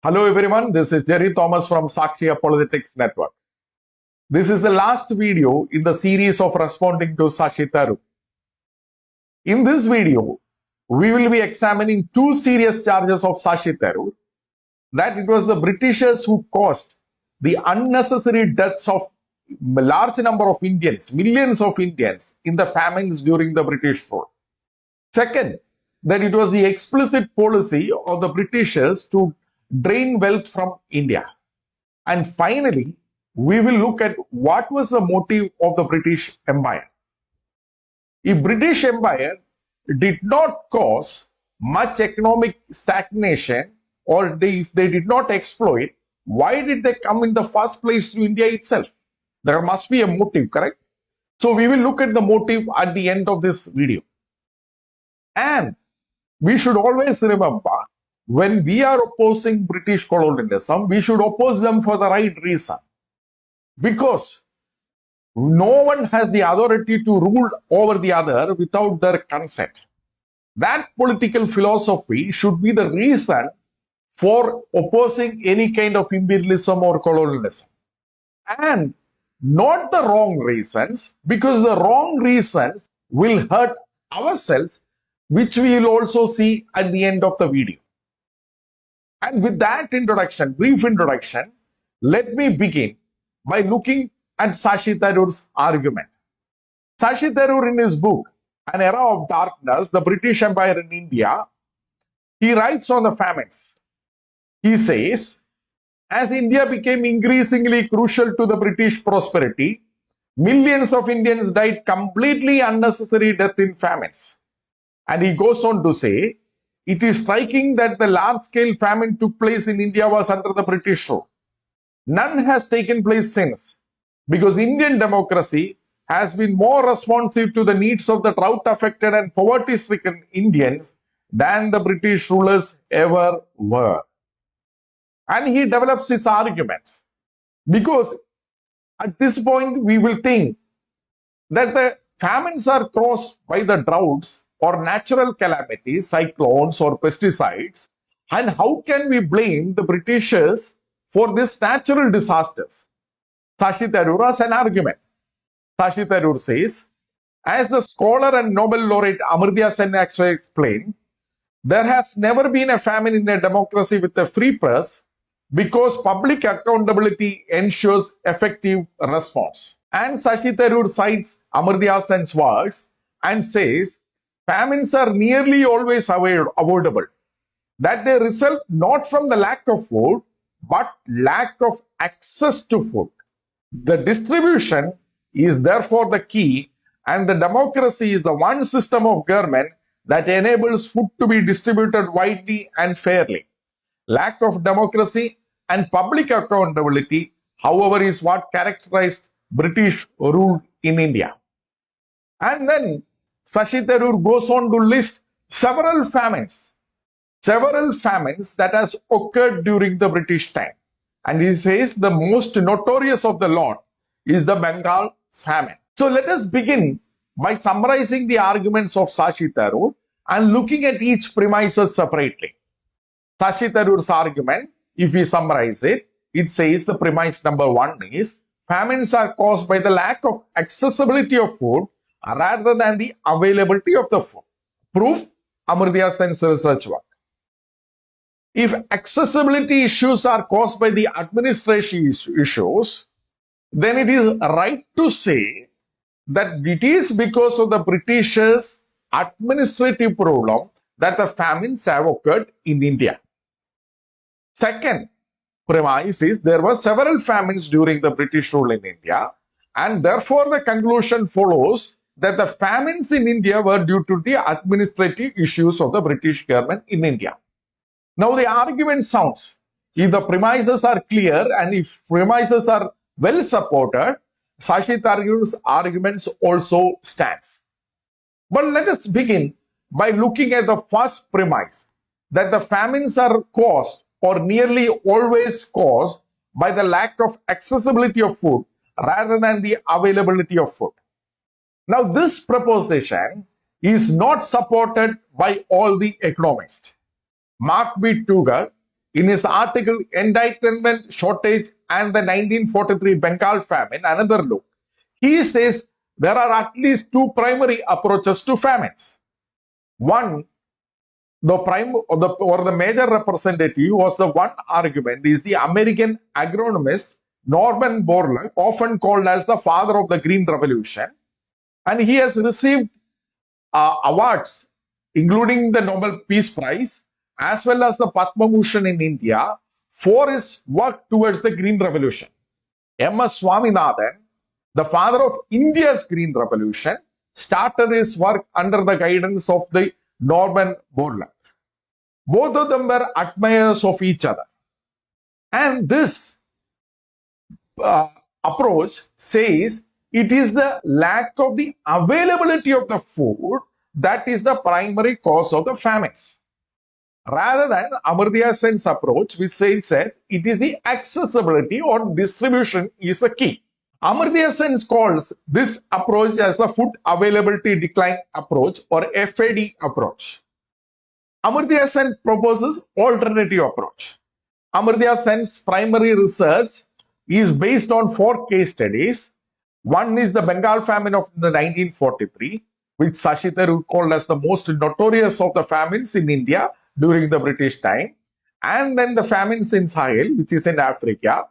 Hello everyone, this is Jerry Thomas from Sakshi Apologetics Network. This is the last video in the series of responding to Shashi Tharoor. In this video, we will be examining two serious charges of Shashi Tharoor, that it was the Britishers who caused the unnecessary deaths of a large number of Indians, millions of Indians in the famines during the British rule. Second, that it was the explicit policy of the Britishers to drain wealth from India. And finally, we will look at what was the motive of the British Empire. If British Empire did not cause much economic stagnation, or if they did not exploit, why did they come in the first place to India itself? There must be a motive, correct? So we will look at the motive at the end of this video. And we should always remember, when we are opposing British colonialism, we should oppose them for the right reason. Because no one has the authority to rule over the other without their consent. That political philosophy should be the reason for opposing any kind of imperialism or colonialism. And not the wrong reasons, because the wrong reasons will hurt ourselves, which we will also see at the end of the video. And with that introduction, brief introduction, let me begin by looking at Shashi Tharoor's argument. Shashi Tharoor, in his book, An Era of Darkness, the British Empire in India, he writes on the famines. He says, as India became increasingly crucial to the British prosperity, millions of Indians died completely unnecessary death in famines. And he goes on to say, it is striking that the large-scale famine took place in India was under the British rule. None has taken place since, because Indian democracy has been more responsive to the needs of the drought-affected and poverty-stricken Indians than the British rulers ever were. And he develops his arguments, because at this point we will think that the famines are caused by the droughts or natural calamities, cyclones or pesticides, and how can we blame the Britishers for these natural disasters? Shashi Tharoor has an argument. Shashi Tharoor says, as the scholar and Nobel laureate Amartya Sen actually explained, there has never been a famine in a democracy with a free press because public accountability ensures effective response. And Shashi Tharoor cites Amartya Sen's works and says, famines are nearly always avoidable, that they result not from the lack of food, but lack of access to food. The distribution is therefore the key, and the democracy is the one system of government that enables food to be distributed widely and fairly. Lack of democracy and public accountability, however, is what characterized British rule in India. And then Shashi Tharoor goes on to list several famines that has occurred during the British time. And he says the most notorious of the lot is the Bengal Famine. So let us begin by summarizing the arguments of Shashi Tharoor and looking at each premises separately. Shashi Tharoor's argument, if we summarize it, it says the premise number one is famines are caused by the lack of accessibility of food rather than the availability of the food. Proof, Amartya Sen's research work. If accessibility issues are caused by the administration issues, then it is right to say that it is because of the Britishers' administrative problem that the famines have occurred in India. Second premise is there were several famines during the British rule in India, and therefore the conclusion follows that the famines in India were due to the administrative issues of the British government in India. Now the argument sounds, if the premises are clear and if premises are well supported, Shashi Tharoor's arguments also stands. But let us begin by looking at the first premise, that the famines are caused or nearly always caused by the lack of accessibility of food rather than the availability of food. Now, this proposition is not supported by all the economists. Mark B. Tuger, in his article Entitlement, Shortage and the 1943 Bengal Famine, another look, he says there are at least two primary approaches to famines. One, the major representative was the one argument is the American agronomist Norman Borlaug, often called as the father of the Green Revolution, and he has received awards, including the Nobel Peace Prize, as well as the Padma Bhushan in India, for his work towards the Green Revolution. M.S. Swaminathan, the father of India's Green Revolution, started his work under the guidance of the Norman Borlaug. Both of them were admirers of each other. And this approach says it is the lack of the availability of the food that is the primary cause of the famines. Rather than Amartya Sen's approach, which says that it is the accessibility or distribution is the key. Amartya Sen calls this approach as the food availability decline approach or FAD approach. Amartya Sen proposes alternative approach. Amartya Sen's primary research is based on 4 case studies. One is the Bengal famine of the 1943, which Shashi Tharoor called as the most notorious of the famines in India during the British time. And then the famines in Sahel, which is in Africa,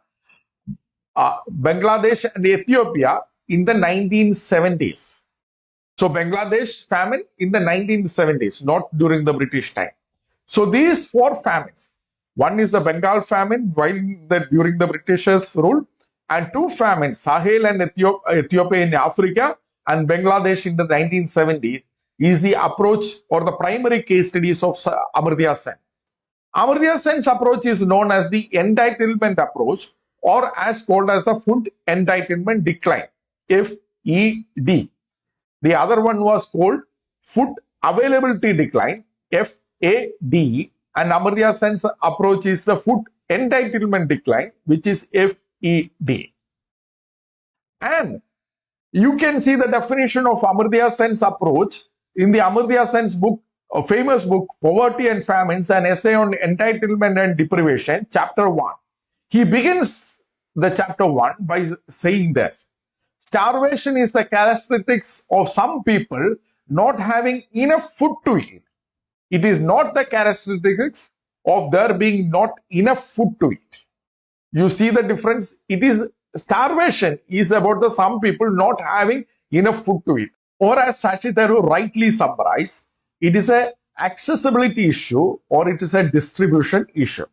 Bangladesh and Ethiopia in the 1970s. So Bangladesh famine in the 1970s, not during the British time. So these 4 famines, one is the Bengal famine during the Britishers' rule, and 2 famines, Sahel and Ethiopia in Africa and Bangladesh in the 1970s, is the approach or the primary case studies of Amartya Sen. Amartya Sen's approach is known as the entitlement approach, or as called as the food entitlement decline, FED. The other one was called food availability decline, FAD, and Amartya Sen's approach is the food entitlement decline, which is FED. And you can see the definition of Amartya Sen's approach in the Amartya Sen's book, a famous book, Poverty and Famines, an essay on entitlement and deprivation, chapter 1. He begins the chapter 1 by saying this: starvation is the characteristics of some people not having enough food to eat. It is not the characteristics of there being not enough food to eat. You see the difference? It is starvation is about the some people not having enough food to eat. Or as Shashi Tharoor rightly summarized, it is an accessibility issue or it is a distribution issue.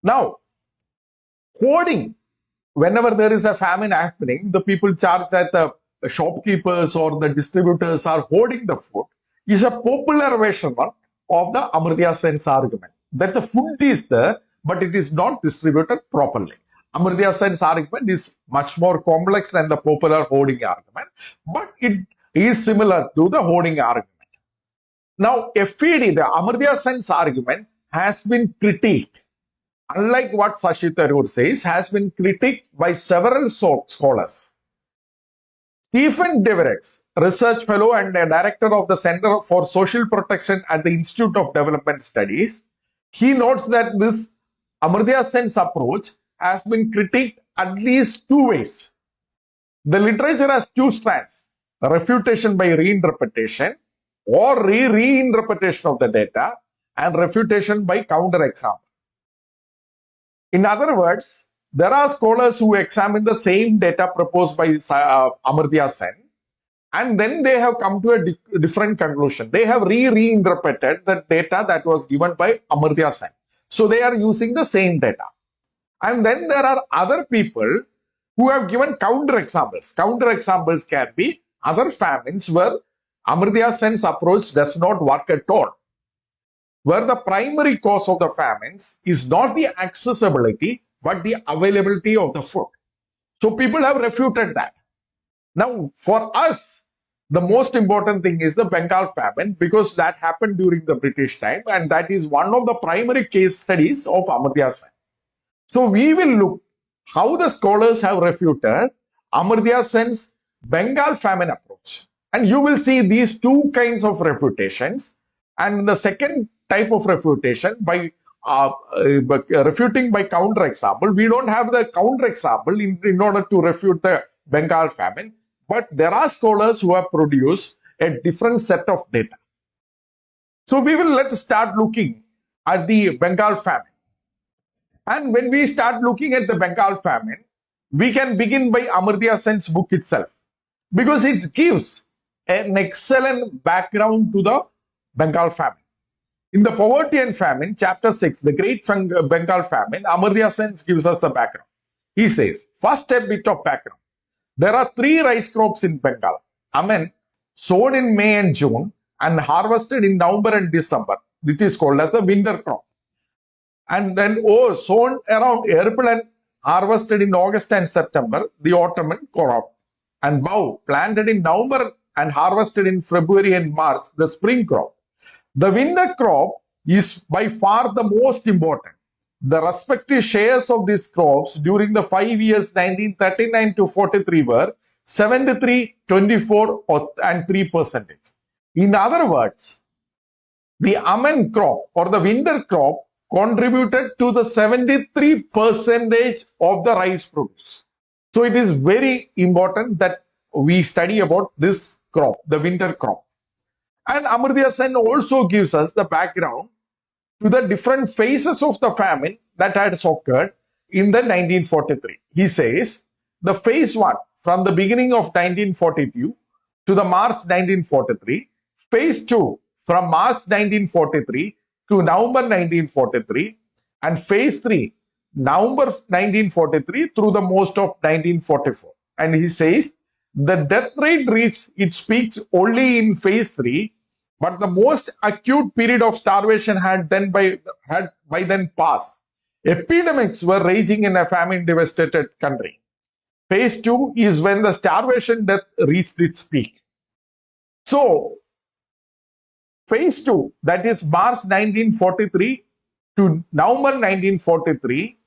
Now, hoarding, whenever there is a famine happening, the people charge that the shopkeepers or the distributors are hoarding the food, is a popular version of the Amartya Sen's argument. That the food is there, but it is not distributed properly. Amartya Sen's argument is much more complex than the popular hoarding argument, but it is similar to the hoarding argument. Now, FED, the Amartya Sen's argument, has been critiqued. Unlike what Shashi Tharoor says, has been critiqued by several scholars. Stephen Deverex, research fellow and a director of the Center for Social Protection at the Institute of Development Studies, he notes that this Amartya Sen's approach has been critiqued at least 2 ways. The literature has 2 strands: refutation by reinterpretation or reinterpretation of the data, and refutation by counter-example. In other words, there are scholars who examine the same data proposed by Amartya Sen, and then they have come to a different conclusion. They have reinterpreted the data that was given by Amartya Sen. So they are using the same data. And then there are other people who have given counter-examples. Counter-examples can be other famines where Amartya Sen's approach does not work at all, where the primary cause of the famines is not the accessibility but the availability of the food. So people have refuted that. Now, for us, the most important thing is the Bengal famine, because that happened during the British time, and that is one of the primary case studies of Amartya Sen. So we will look how the scholars have refuted Amartya Sen's Bengal famine approach. And you will see these 2 kinds of refutations. And the second type of refutation by refuting by counterexample. We don't have the counterexample in order to refute the Bengal famine, but there are scholars who have produced a different set of data. So let's start looking at the Bengal famine. And when we start looking at the Bengal famine, we can begin by Amartya Sen's book itself, because it gives an excellent background to the Bengal famine. In the Poverty and Famine, chapter 6, the Great Bengal Famine, Amartya Sen gives us the background. He says, first a bit of background. There are 3 rice crops in Bengal. Sown in May and June and harvested in November and December. It is called as the winter crop. And then sown around April and harvested in August and September, the autumn crop. And bow, planted in November and harvested in February and March, the spring crop. The winter crop is by far the most important. The respective shares of these crops during the 5 years 1939 to 43 were 73, 24 and 3%. In other words, the almond crop or the winter crop contributed to the 73% of the rice produce. So it is very important that we study about this crop, the winter crop. And Amartya Sen also gives us the background to the different phases of the famine that had occurred in the 1943. He says the phase 1 from the beginning of 1942 to the March 1943, phase 2 from March 1943 to November 1943, and phase 3 November 1943 through the most of 1944. And he says the death rate reached its peaks only in phase 3, but the most acute period of starvation had by then passed. Epidemics were raging in a famine-devastated country. Phase 2 is when the starvation death reached its peak. So, phase 2, that is March 1943 to November 1943,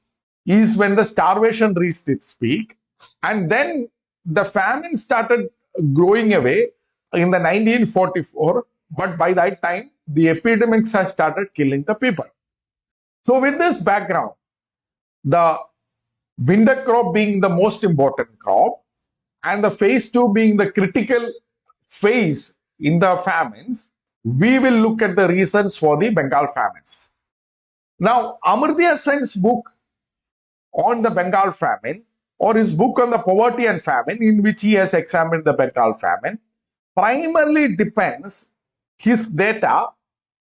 is when the starvation reached its peak. And then the famine started growing away in the 1944. But by that time, the epidemics had started killing the people. So with this background, the winter crop being the most important crop and the phase 2 being the critical phase in the famines, we will look at the reasons for the Bengal famines. Now, Amartya Sen's book on the Bengal famine, or his book on the Poverty and Famine, in which he has examined the Bengal famine, primarily depends his data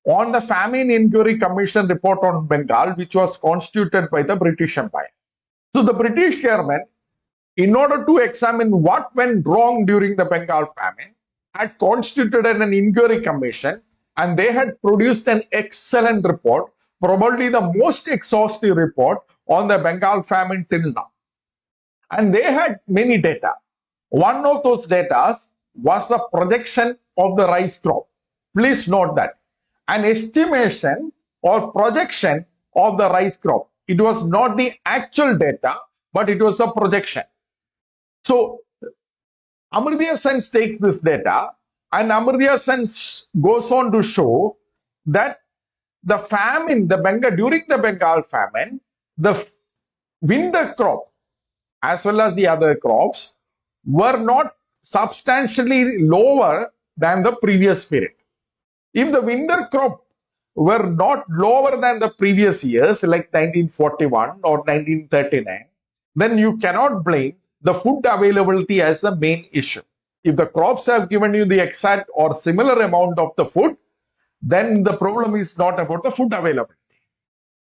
on the Famine Inquiry Commission report on Bengal, which was constituted by the British Empire. So the British government, in order to examine what went wrong during the Bengal famine, had constituted an inquiry commission, and they had produced an excellent report, probably the most exhaustive report on the Bengal famine till now. And they had many data. One of those data was a projection of the rice crop. Please note that. An estimation or projection of the rice crop. It was not the actual data, but it was a projection. So, Amartya Sen takes this data, and Amartya Sen goes on to show that the famine, during the Bengal famine, the winter crop as well as the other crops were not substantially lower than the previous period. If the winter crop were not lower than the previous years, like 1941 or 1939, then you cannot blame the food availability as the main issue. If the crops have given you the exact or similar amount of the food, then the problem is not about the food availability.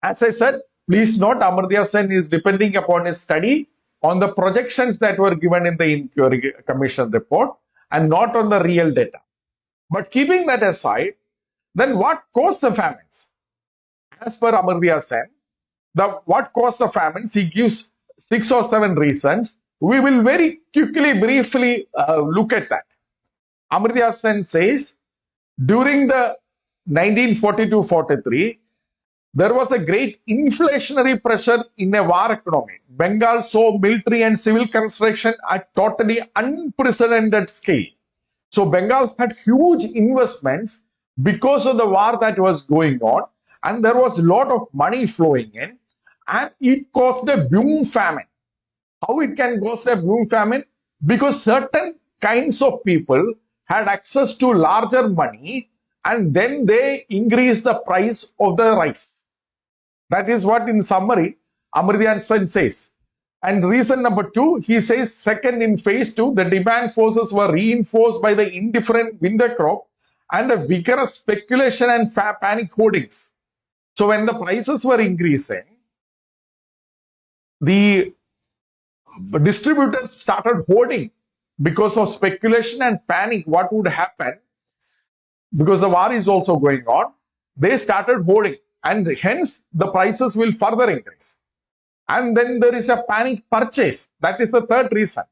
As I said, please note Amartya Sen is depending upon his study on the projections that were given in the Inquiry Commission report and not on the real data. But keeping that aside, then what caused the famines? As per Amartya Sen, what caused the famines, he gives 6 or 7 reasons. We will very quickly, briefly look at that. Amartya Sen says, during the 1942-43, there was a great inflationary pressure in a war economy. Bengal saw military and civil construction at totally unprecedented scale. So Bengal had huge investments because of the war that was going on, and there was a lot of money flowing in, and it caused a boom famine. How it can cause a boom famine? Because certain kinds of people had access to larger money, and then they increased the price of the rice. That is what, in summary, Amartya Sen says. And reason number two, he says, second, in phase two, the demand forces were reinforced by the indifferent winter crop and a vigorous speculation and panic hoardings. So when the prices were increasing, the distributors started hoarding because of speculation and panic. What would happen? Because the war is also going on, they started hoarding, and hence the prices will further increase. And then there is a panic purchase. That is the third reason.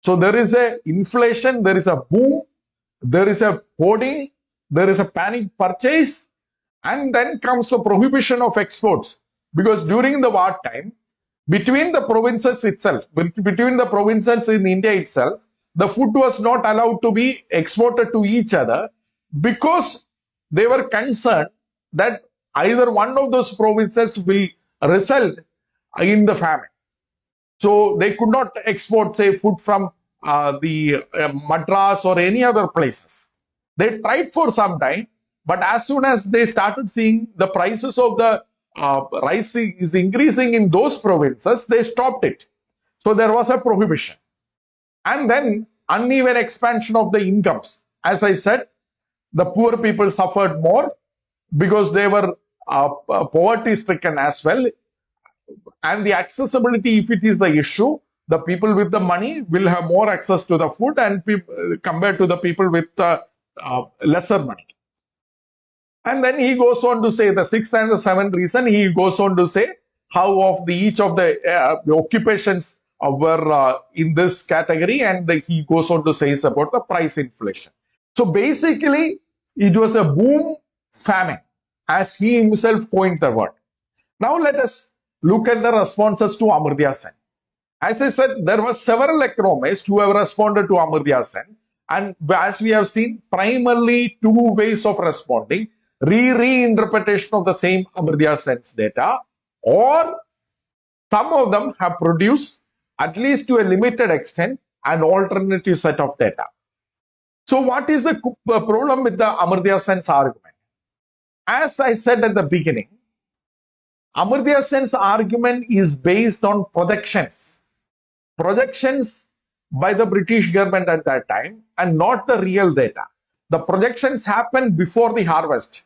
So there is a inflation, there is a boom, there is a hoarding, there is a panic purchase, and then comes the prohibition of exports. Because during the wartime, between the provinces itself, between the provinces in India itself, the food was not allowed to be exported to each other because they were concerned that either one of those provinces will result in the famine. So they could not export, say, food from the Madras or any other places. They tried for some time, but as soon as they started seeing the prices of the rice is increasing in those provinces, they stopped it. So there was a prohibition. And then uneven expansion of the incomes. As I said, the poor people suffered more because they were poverty stricken as well. And the accessibility, if it is the issue, the people with the money will have more access to the food and compared to the people with lesser money. And then he goes on to say the sixth and the seventh reason, he goes on to say how of each of the occupations were in this category, and he goes on to say about the price inflation. So basically, it was a boom famine, as he himself coined the word. Now let us look at the responses to Amartya Sen. As I said, there were several economists who have responded to Amartya Sen, and as we have seen, primarily two ways of responding: reinterpretation of the same Amartya Sen's data, or some of them have produced, at least to a limited extent, an alternative set of data. So what is the problem with the Amartya Sen's argument? As I said at the beginning, Amartya Sen's argument is based on projections by the British government at that time, and not the real data. The projections happened before the harvest.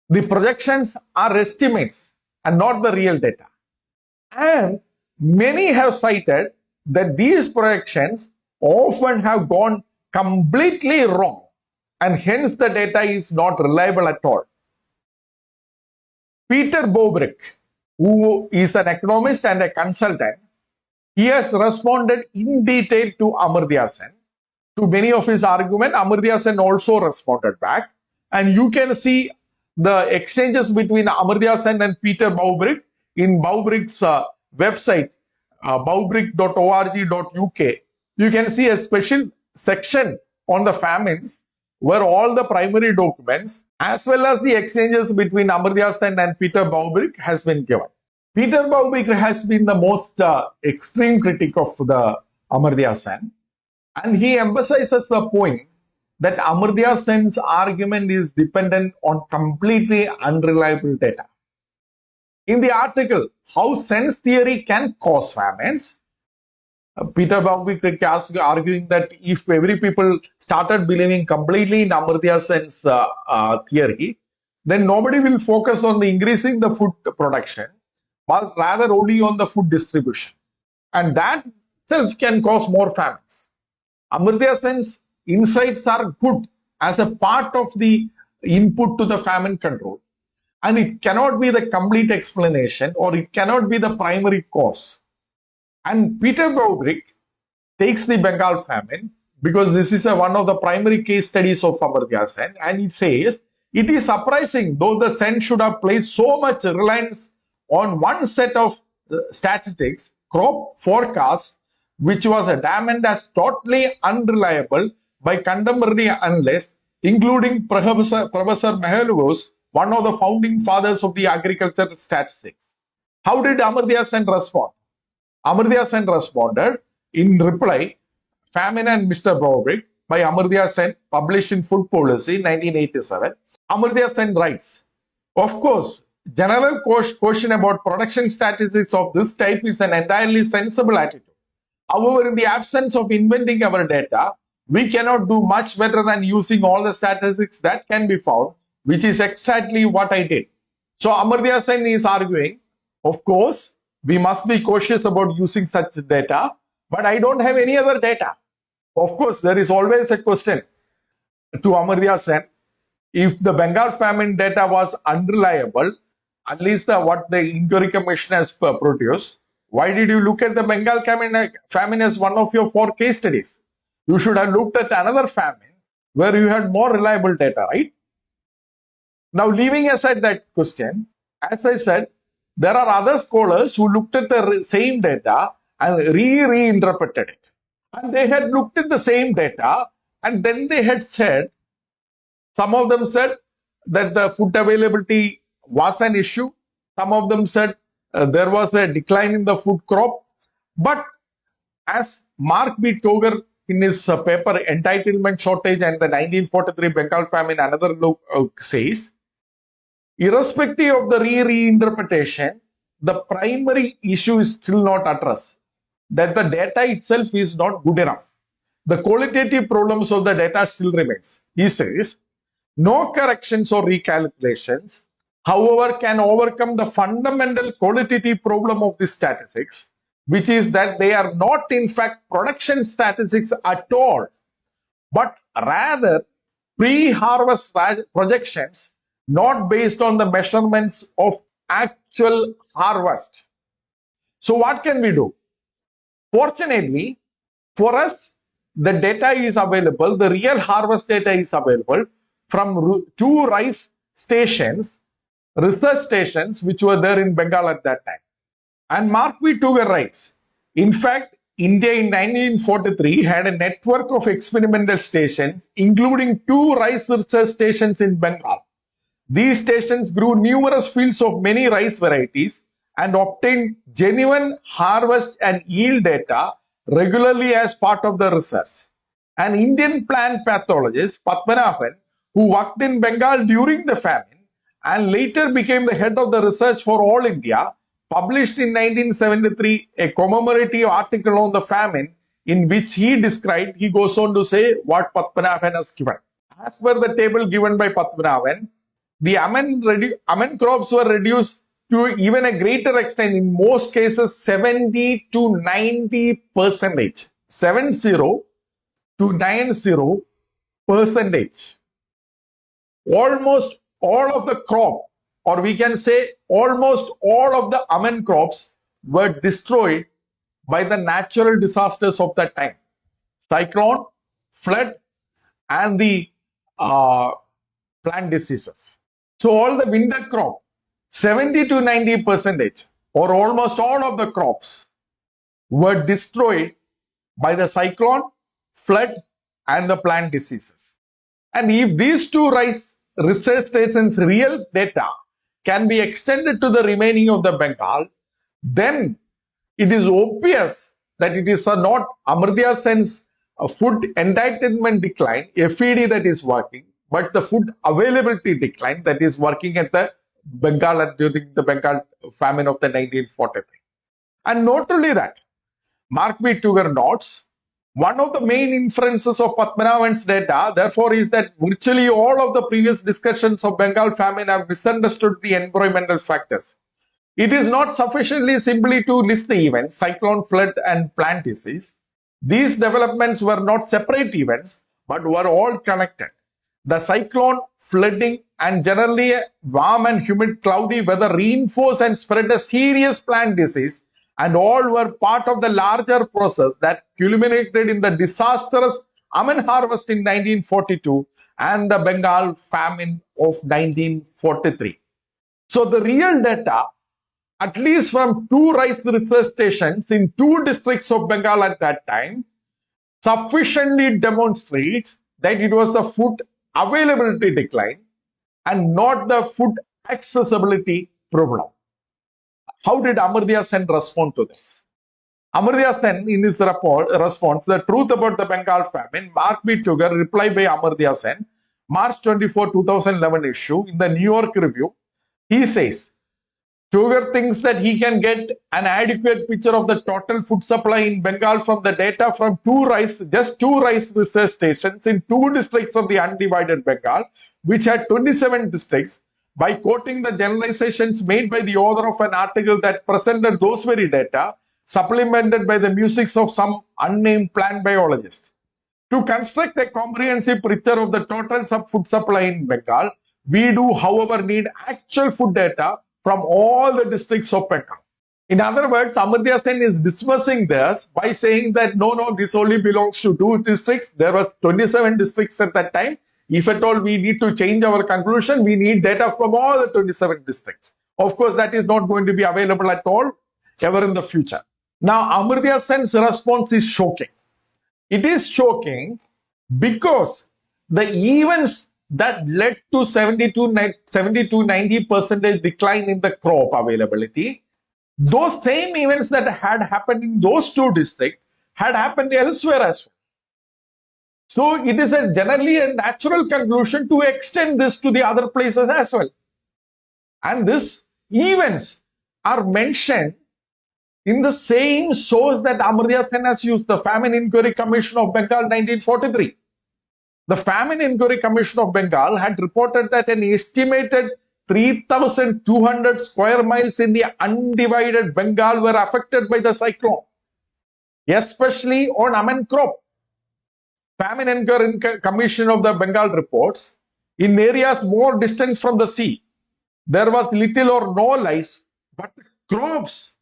The projections are estimates and not the real data. And many have cited that these projections often have gone completely wrong, and hence the data is not reliable at all. Peter Bobrick, who is an economist and a consultant, he has responded in detail to Amartya Sen. To many of his arguments, Amartya Sen also responded back. And you can see the exchanges between Amartya Sen and Peter Bobrick in Bobrick's website, bobrick.org.uk. You can see a special section on the famines where all the primary documents as well as the exchanges between Amartya Sen and Peter Bobrick has been given. Peter Bobrick has been the most extreme critic of the Amartya Sen, and he emphasizes the point that Amartya Sen's argument is dependent on completely unreliable data. In the article, How Sen's Theory Can Cause Famines, Peter Bobrick is arguing that if every people started believing completely in Amartya Sen's theory, then nobody will focus on increasing the food production, but rather only on the food distribution. And that itself can cause more famines. Amartya Sen's insights are good as a part of the input to the famine control. And it cannot be the complete explanation, or it cannot be the primary cause. And Peter Bobrick takes the Bengal famine, because this is one of the primary case studies of Amartya Sen, and he says, it is surprising, though the Sen should have placed so much reliance on one set of statistics, crop forecasts, which was examined as totally unreliable by contemporary analysts, including Professor Mihalkov's one of the founding fathers of the agricultural statistics. How did Amartya Sen respond? Amartya Sen responded in reply, Famine and Mr. Broadrick by Amartya Sen, published in Food Policy 1987. Amartya Sen writes, of course, general question about production statistics of this type is an entirely sensible attitude. However, in the absence of inventing our data, we cannot do much better than using all the statistics that can be found, which is exactly what I did. So Amartya Sen is arguing, of course, we must be cautious about using such data, but I don't have any other data. Of course, there is always a question to Amartya Sen. If the Bengal famine data was unreliable, at least what the Inquiry Commission has produced, why did you look at the Bengal famine as one of your 4 case studies? You should have looked at another famine where you had more reliable data, right? Now, leaving aside that question, as I said, there are other scholars who looked at the same data and reinterpreted it. And they had looked at the same data and then they had said, some of them said that the food availability was an issue. Some of them said there was a decline in the food crop. But as Mark B. Toger in his paper Entitlement Shortage and the 1943 Bengal Famine, another says, irrespective of the reinterpretation, the primary issue is still not addressed, that the data itself is not good enough. The qualitative problems of the data still remains. He says, no corrections or recalculations, however, can overcome the fundamental qualitative problem of the statistics, which is that they are not in fact production statistics at all, but rather pre-harvest projections not based on the measurements of actual harvest. So what can we do? Fortunately, for us, the data is available, the real harvest data is available from 2 rice stations, research stations, which were there in Bengal at that time. And Mark B. Toger writes, in fact, India in 1943 had a network of experimental stations, including 2 rice research stations in Bengal. These stations grew numerous fields of many rice varieties and obtained genuine harvest and yield data regularly as part of the research. An Indian plant pathologist, Padmanabhan, who worked in Bengal during the famine and later became the head of the research for all India, published in 1973 a commemorative article on the famine in which he goes on to say what Padmanabhan has given. As per the table given by Padmanabhan, the almond crops were reduced to even a greater extent, in most cases 70 to 90%. 70 to 90%. Almost all of the crop, or we can say almost all of the almond crops, were destroyed by the natural disasters of that time. Cyclone, flood, and the plant diseases. So all the winter crop, 70 to 90%, or almost all of the crops, were destroyed by the cyclone, flood, and the plant diseases. And if these 2 rice research stations' real data can be extended to the remaining of the Bengal, then it is obvious that it is not Amartya Sen's food entitlement decline, FED, that is working, but the food availability decline that is working at the Bengal during the Bengal famine of the 1943. And not only that, Mark B. Toger notes, one of the main inferences of Padmanabhan's data, therefore, is that virtually all of the previous discussions of Bengal famine have misunderstood the environmental factors. It is not sufficiently simply to list the events, cyclone, flood, and plant disease. These developments were not separate events, but were all connected. The cyclone, flooding, and generally warm and humid cloudy weather reinforced and spread a serious plant disease, and all were part of the larger process that culminated in the disastrous almond harvest in 1942 and the Bengal famine of 1943. So the real data, at least from 2 rice research stations in 2 districts of Bengal at that time, sufficiently demonstrates that it was the food availability decline, and not the food accessibility problem. How did Amartya Sen respond to this? Amartya Sen, in his response, The Truth About the Bengal Famine, Mark B. Tugar, reply by Amartya Sen, March 24, 2011 issue, in the New York Review, he says, Tugar thinks that he can get an adequate picture of the total food supply in Bengal from the data from just two rice research stations in two districts of the undivided Bengal, which had 27 districts, by quoting the generalizations made by the author of an article that presented those very data, supplemented by the musics of some unnamed plant biologist. To construct a comprehensive picture of the total food supply in Bengal, we do, however, need actual food data from all the districts of Bengal. In other words, Amartya Sen is dismissing this by saying that no, this only belongs to two districts. There were 27 districts at that time. If at all we need to change our conclusion, we need data from all the 27 districts. Of course, that is not going to be available at all ever in the future. Now, Amartya Sen's response is shocking. It is shocking because the events that led to 70-90% decline in the crop availability, those same events that had happened in those two districts had happened elsewhere as well. So it is generally a natural conclusion to extend this to the other places as well. And these events are mentioned in the same source that Amartya Sen has used, the Famine Inquiry Commission of Bengal 1943. The Famine Inquiry Commission of Bengal had reported that an estimated 3,200 square miles in the undivided Bengal were affected by the cyclone, especially on almond crop. Famine Inquiry Commission of the Bengal reports, in areas more distant from the sea, there was little or no lice, but crops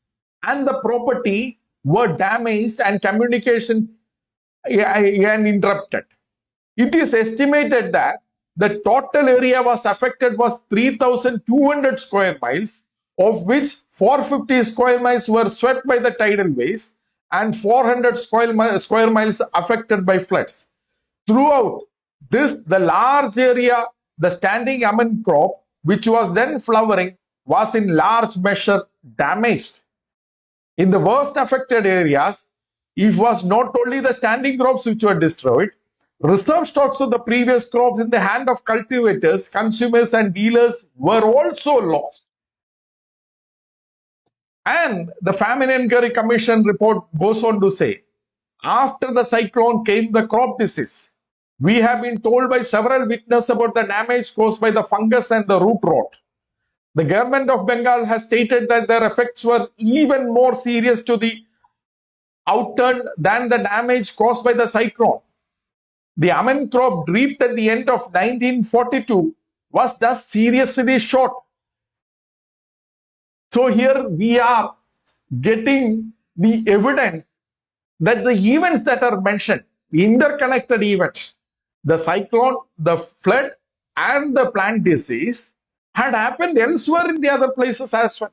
and the property were damaged and communication interrupted. It is estimated that the total area was affected was 3,200 square miles, of which 450 square miles were swept by the tidal waves and 400 square miles affected by floods. Throughout this, the large area, the standing almond crop, which was then flowering, was in large measure damaged. In the worst affected areas, it was not only the standing crops which were destroyed, reserve stocks of the previous crops in the hand of cultivators, consumers and dealers were also lost. And the Famine Inquiry Commission report goes on to say, after the cyclone came the crop disease. We have been told by several witnesses about the damage caused by the fungus and the root rot. The government of Bengal has stated that their effects were even more serious to the outturn than the damage caused by the cyclone. The almond crop reaped at the end of 1942 was thus seriously short. So here we are getting the evidence that the events that are mentioned, the interconnected events, the cyclone, the flood, and the plant disease had happened elsewhere in the other places as well.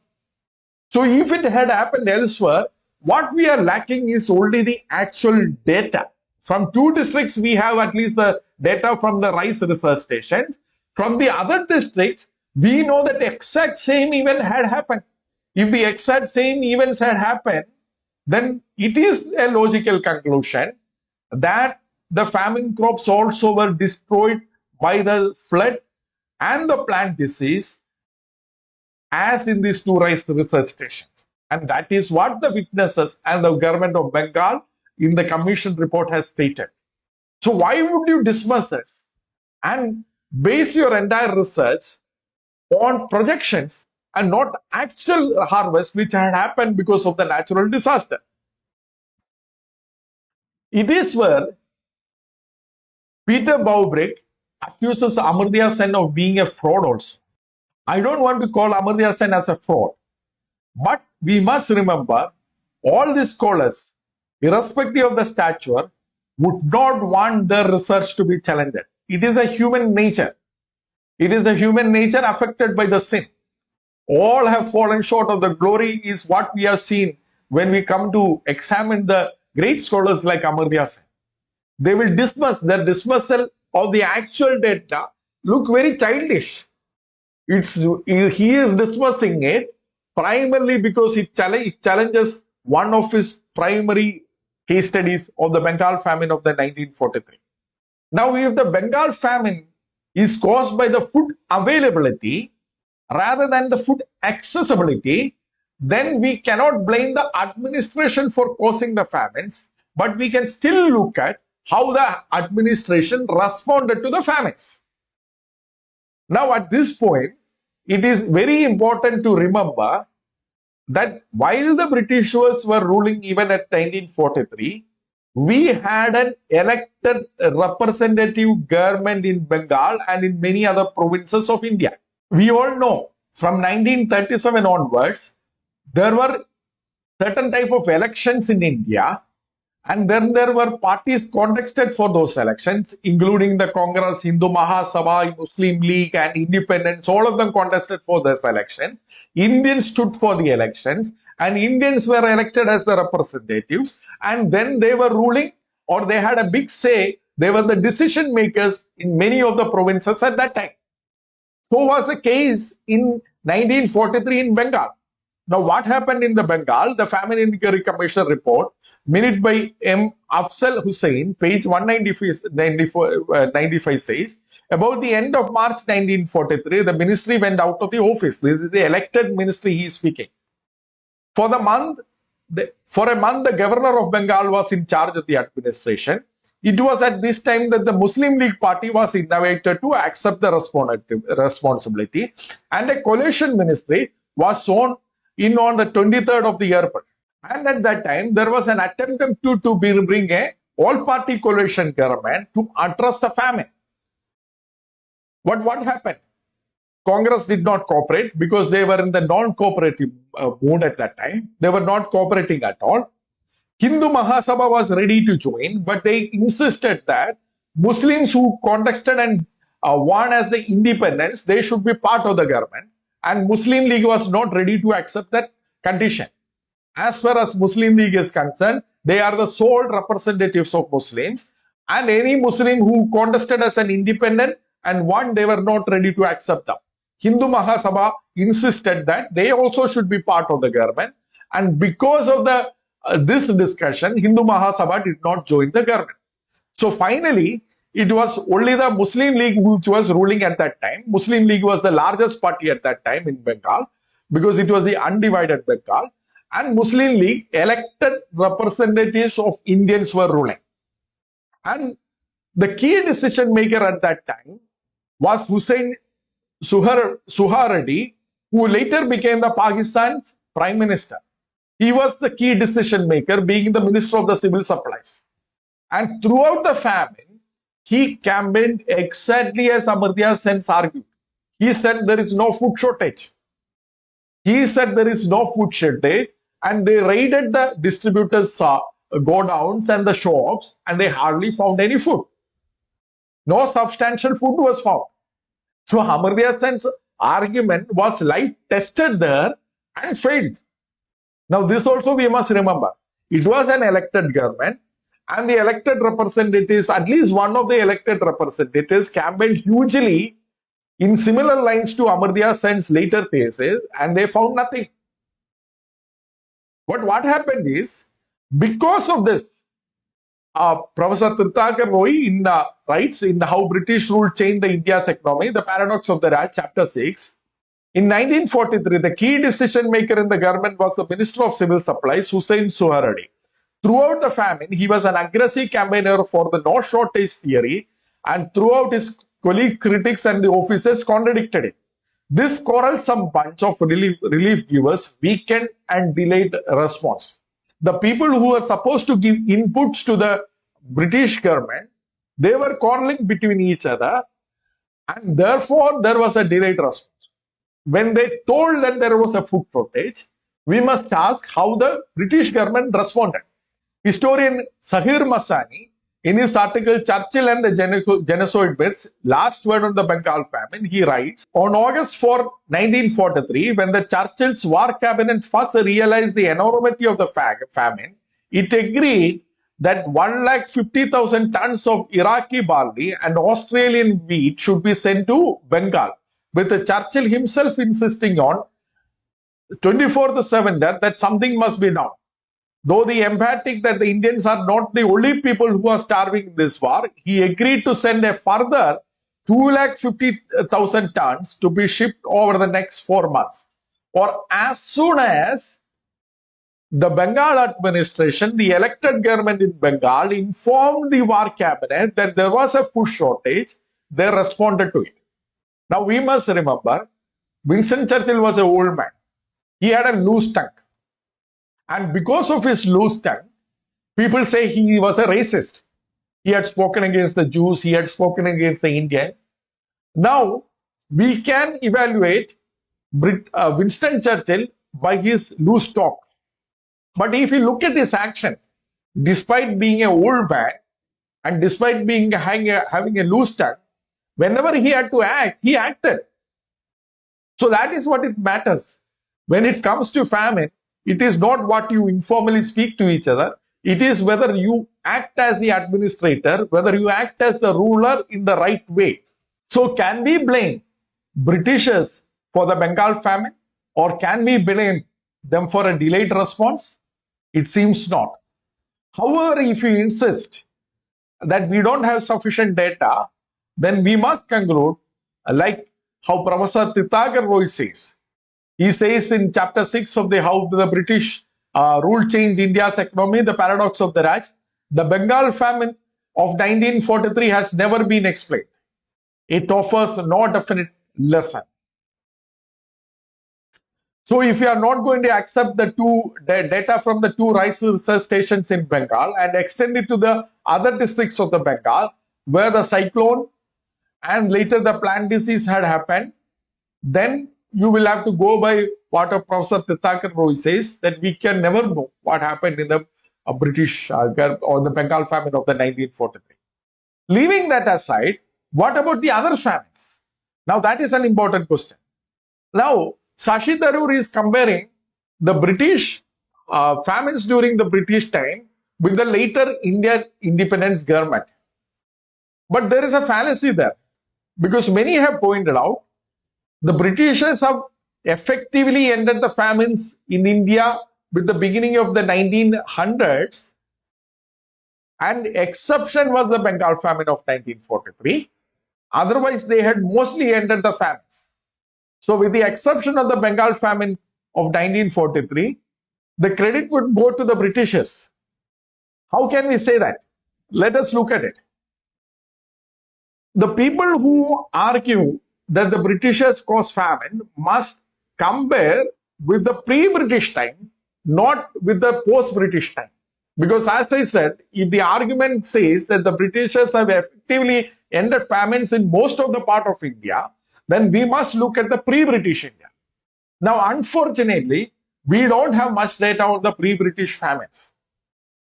So if it had happened elsewhere, what we are lacking is only the actual data. From two districts, we have at least the data from the rice research stations. From the other districts, we know that the exact same event had happened. If the exact same events had happened, then it is a logical conclusion that the famine crops also were destroyed by the flood and the plant disease, as in these two rice research stations. And that is what the witnesses and the government of Bengal in the commission report has stated. So why would you dismiss this and base your entire research on projections and not actual harvest which had happened because of the natural disaster? It is where Peter Bowbrick accuses Amartya Sen of being a fraud also. I don't want to call Amartya Sen as a fraud, but we must remember all these scholars, irrespective of the stature, would not want their research to be challenged. It is a human nature. It is a human nature affected by the sin. All have fallen short of the glory is what we have seen when we come to examine the great scholars like Amartya Sen. They will dismiss, their dismissal of the actual data look very childish. He is dismissing it primarily because it challenges one of his primary case studies of the Bengal famine of the 1943. Now, if the Bengal famine is caused by the food availability rather than the food accessibility, then we cannot blame the administration for causing the famines, but we can still look at how the administration responded to the famines. Now, at this point, it is very important to remember that while the Britishers were ruling even at 1943, we had an elected representative government in Bengal and in many other provinces of India. We all know from 1937 onwards, there were certain type of elections in India, and then there were parties contested for those elections, including the Congress, Hindu Mahasabha, Muslim League, and Independents. All of them contested for this election. Indians stood for the elections, and Indians were elected as the representatives, and then they were ruling, or they had a big say. They were the decision makers in many of the provinces at that time. So was the case in 1943 in Bengal. Now, what happened in the Bengal? The Famine Inquiry Commission report, minute by M. Afzal Hussain, page 195 says, about the end of March 1943, the ministry went out of the office. This is the elected ministry he is speaking. For a month, the governor of Bengal was in charge of the administration. It was at this time that the Muslim League party was invited to accept the responsibility, and a coalition ministry was sworn in on the 23rd of the April. And at that time, there was an attempt to bring a all-party coalition government to address the famine. But what happened? Congress did not cooperate because they were in the non-cooperative mood at that time. They were not cooperating at all. Hindu Mahasabha was ready to join, but they insisted that Muslims who contested and won as the independents, they should be part of the government. And Muslim League was not ready to accept that condition. As far as Muslim League is concerned, they are the sole representatives of Muslims, and any Muslim who contested as an independent and won, they were not ready to accept them. Hindu Mahasabha insisted that they also should be part of the government, and because of this discussion, Hindu Mahasabha did not join the government. So finally, it was only the Muslim League which was ruling at that time. Muslim League was the largest party at that time in Bengal because it was the undivided Bengal, and Muslim League elected representatives of Indians were ruling. And the key decision maker at that time was Hussain Suhardi, who later became the Pakistan's prime minister. He was the key decision maker, being the minister of the civil supplies. And throughout the famine, he campaigned exactly as Amartya Sen argued. He said there is no food shortage. He said there is no food shortage, and they raided the distributors' godowns and the shops, and they hardly found any food. No substantial food was found. So Amartya Sen's argument was live tested there and failed. Now, this also we must remember. It was an elected government, and the elected representatives, at least one of the elected representatives, campaigned hugely in similar lines to Amartya Sen's later thesis, and they found nothing. But what happened is, because of this, Professor Tirthakar Roy writes in How British Rule Changed the India's Economy, The Paradox of the Raj, chapter 6. In 1943, the key decision maker in the government was the Minister of Civil Supplies, Hussain Suhardi. Throughout the famine, he was an aggressive campaigner for the no shortage theory, and throughout his colleague critics and the officers contradicted it. This quarrelsome bunch of relief givers weakened and delayed response. The people who were supposed to give inputs to the British government, they were quarreling between each other, and therefore there was a delayed response. When they told that there was a food shortage, we must ask how the British government responded. Historian Sahir Masani, in his article Churchill and the Genocide Myths, Last Word on the Bengal Famine, he writes, on August 4, 1943, when the Churchill's war cabinet first realized the enormity of the famine, it agreed that 150,000 tons of Iraqi barley and Australian wheat should be sent to Bengal, with Churchill himself insisting on 24/7 that something must be done. Though the emphatic that the Indians are not the only people who are starving in this war, he agreed to send a further 250,000 tons to be shipped over the next 4 months. Or as soon as the Bengal administration, the elected government in Bengal, informed the war cabinet that there was a food shortage, they responded to it. Now we must remember, Winston Churchill was an old man. He had a loose tongue. And because of his loose tongue, people say he was a racist. He had spoken against the Jews, he had spoken against the Indians. Now, we can evaluate Winston Churchill by his loose talk. But if you look at his actions, despite being an old man and despite having a loose tongue, whenever he had to act, he acted. So that is what it matters. When it comes to famine, it is not what you informally speak to each other. It is whether you act as the administrator, whether you act as the ruler in the right way. So can we blame Britishers for the Bengal famine, or can we blame them for a delayed response? It seems not. However, if you insist that we don't have sufficient data, then we must conclude, like how Professor Tithagar says. He says in chapter 6 of How the British Rule Changed India's Economy, the Paradox of the Raj, the Bengal famine of 1943 has never been explained. It offers no definite lesson. So if you are not going to accept the data from the two rice research stations in Bengal and extend it to the other districts of the Bengal, where the cyclone and later the plant disease had happened, then you will have to go by what Professor Tithagar says, that we can never know what happened in the British or the Bengal famine of the 1943. Leaving that aside, what about the other famines? Now that is an important question. Now, Shashi Tharoor is comparing the British famines during the British time with the later Indian independence government. But there is a fallacy there, because many have pointed out the Britishers have effectively ended the famines in India with the beginning of the 1900s, and exception was the Bengal famine of 1943. Otherwise, they had mostly ended the famines. So with the exception of the Bengal famine of 1943, the credit would go to the Britishers. How can we say that? Let us look at it. The people who argue that the Britishers caused famine must compare with the pre-British time, not with the post-British time. Because as I said, if the argument says that the Britishers have effectively ended famines in most of the part of India, then we must look at the pre-British India. Now, unfortunately, we don't have much data on the pre-British famines.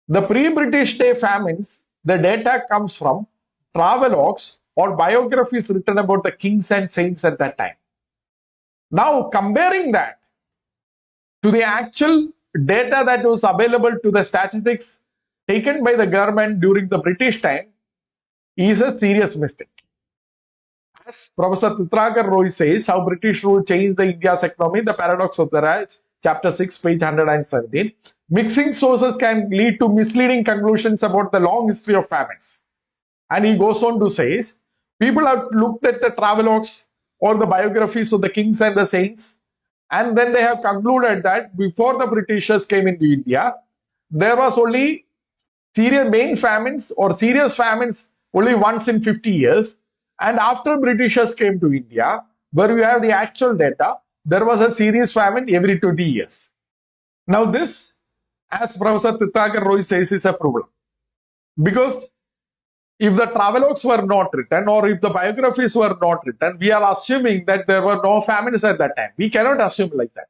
The pre-British day famines, the data comes from travelogues or biographies written about the kings and saints at that time. Now, comparing that to the actual data that was available to the statistics taken by the government during the British time is a serious mistake. As Professor Tithagar says, How British Rule Changed the India's Economy, the Paradox of the Raj, chapter 6, page 117, mixing sources can lead to misleading conclusions about the long history of famines. And he goes on to say, people have looked at the travelogues or the biographies of the kings and the saints, and then they have concluded that before the Britishers came into India, there was only main famines or serious famines only once in 50 years. And after Britishers came to India, where we have the actual data, there was a serious famine every 20 years. Now this, as Professor Tithagar says, is a problem. Because if the travelogues were not written, or if the biographies were not written, we are assuming that there were no famines at that time. We cannot assume like that.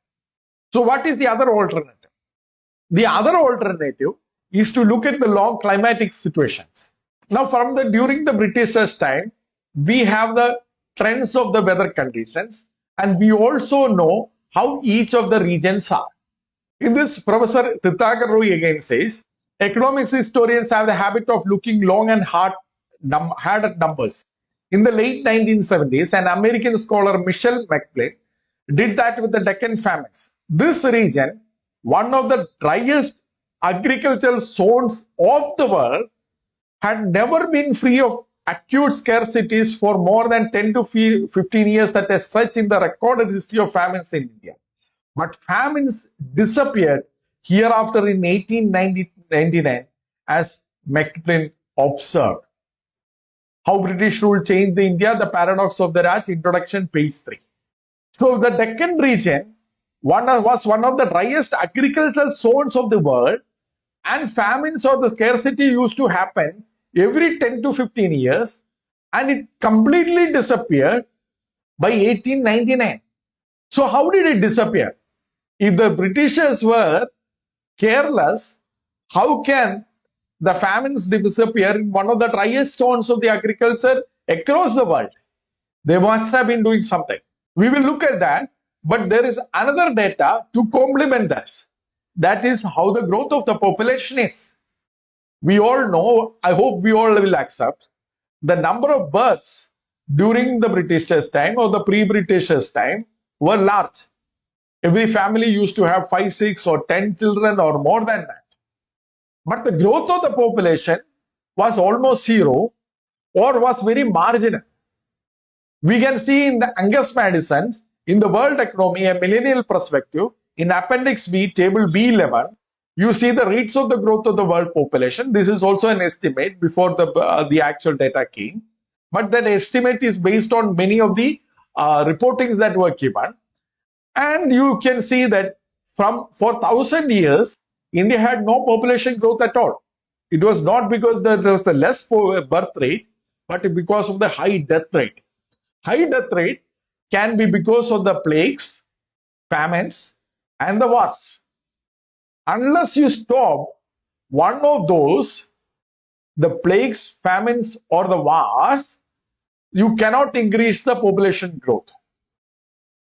So what is the other alternative? The other alternative is to look at the long climatic situations. Now during the Britishers' time, we have the trends of the weather conditions, and we also know how each of the regions are. In this, Professor Tithagar again says, economics historians have the habit of looking long and hard at numbers. In the late 1970s, an American scholar, Michel McClellan, did that with the Deccan famines. This region, one of the driest agricultural zones of the world, had never been free of acute scarcities for more than 10 to 15 years at a stretch in the recorded history of famines in India. But famines disappeared hereafter in 1899, as McClellan observed. How British rule changed India, the paradox of the Raj, introduction, page 3. So the Deccan region was one of the driest agricultural zones of the world, and famines or the scarcity used to happen every 10 to 15 years, and it completely disappeared by 1899. So how did it disappear? If the Britishers were careless, how can the famines disappear in one of the driest zones of the agriculture across the world? They must have been doing something. We will look at that, but there is another data to complement this. That is how the growth of the population is. We all know, I hope we all will accept, the number of births during the Britishers' time or the pre-Britishers' time were large. Every family used to have 5, 6 or 10 children or more than that. But the growth of the population was almost zero or was very marginal. We can see in the Angus Madison's In the World Economy, a Millennial Perspective, in Appendix B, Table B11, you see the rates of the growth of the world population. This is also an estimate before the actual data came. But that estimate is based on many of the reportings that were given. And you can see that for 1,000 years, India had no population growth at all. It was not because there was a less birth rate, but because of the high death rate. High death rate can be because of the plagues, famines, and the wars. Unless you stop one of those, the plagues, famines, or the wars, you cannot increase the population growth.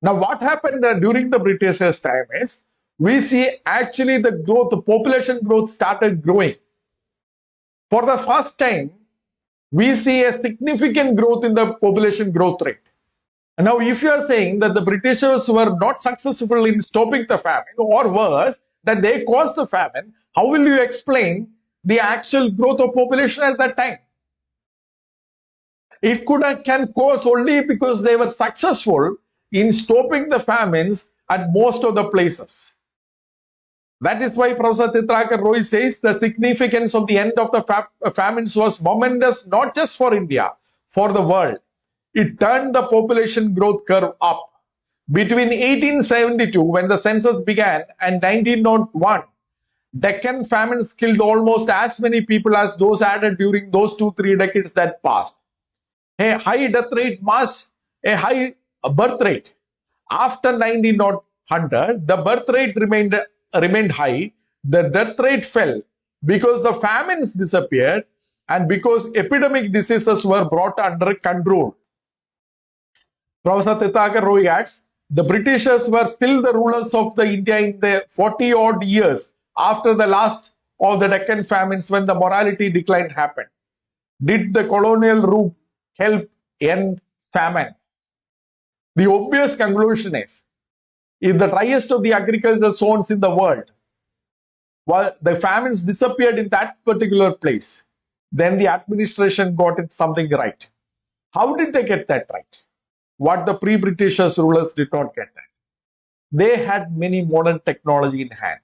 Now, what happened during the Britishers' time is, we see actually the growth, the population growth started growing. For the first time, we see a significant growth in the population growth rate. And now, if you are saying that the Britishers were not successful in stopping the famine, or worse, that they caused the famine, how will you explain the actual growth of population at that time? It can cause only because they were successful in stopping the famines at most of the places. That is why Professor Titrakar Roy says the significance of the end of the famines was momentous, not just for India, for the world. It turned the population growth curve up. Between 1872, when the census began, and 1901, Deccan famines killed almost as many people as those added during those 2-3 decades that passed. A high death rate matched a high birth rate. After 1900, the birth rate remained high. The death rate fell because the famines disappeared and because epidemic diseases were brought under control. Professor Titrakar Roy adds, the Britishers were still the rulers of the India in the 40-odd years after the last of the Deccan famines, when the morality decline happened. Did the colonial rule help end famine? The obvious conclusion is, if the driest of the agricultural zones in the world, while the famines disappeared in that particular place, then the administration got it something right. How did they get that right? What the pre-Britishers rulers did not get that. They had many modern technology in hand.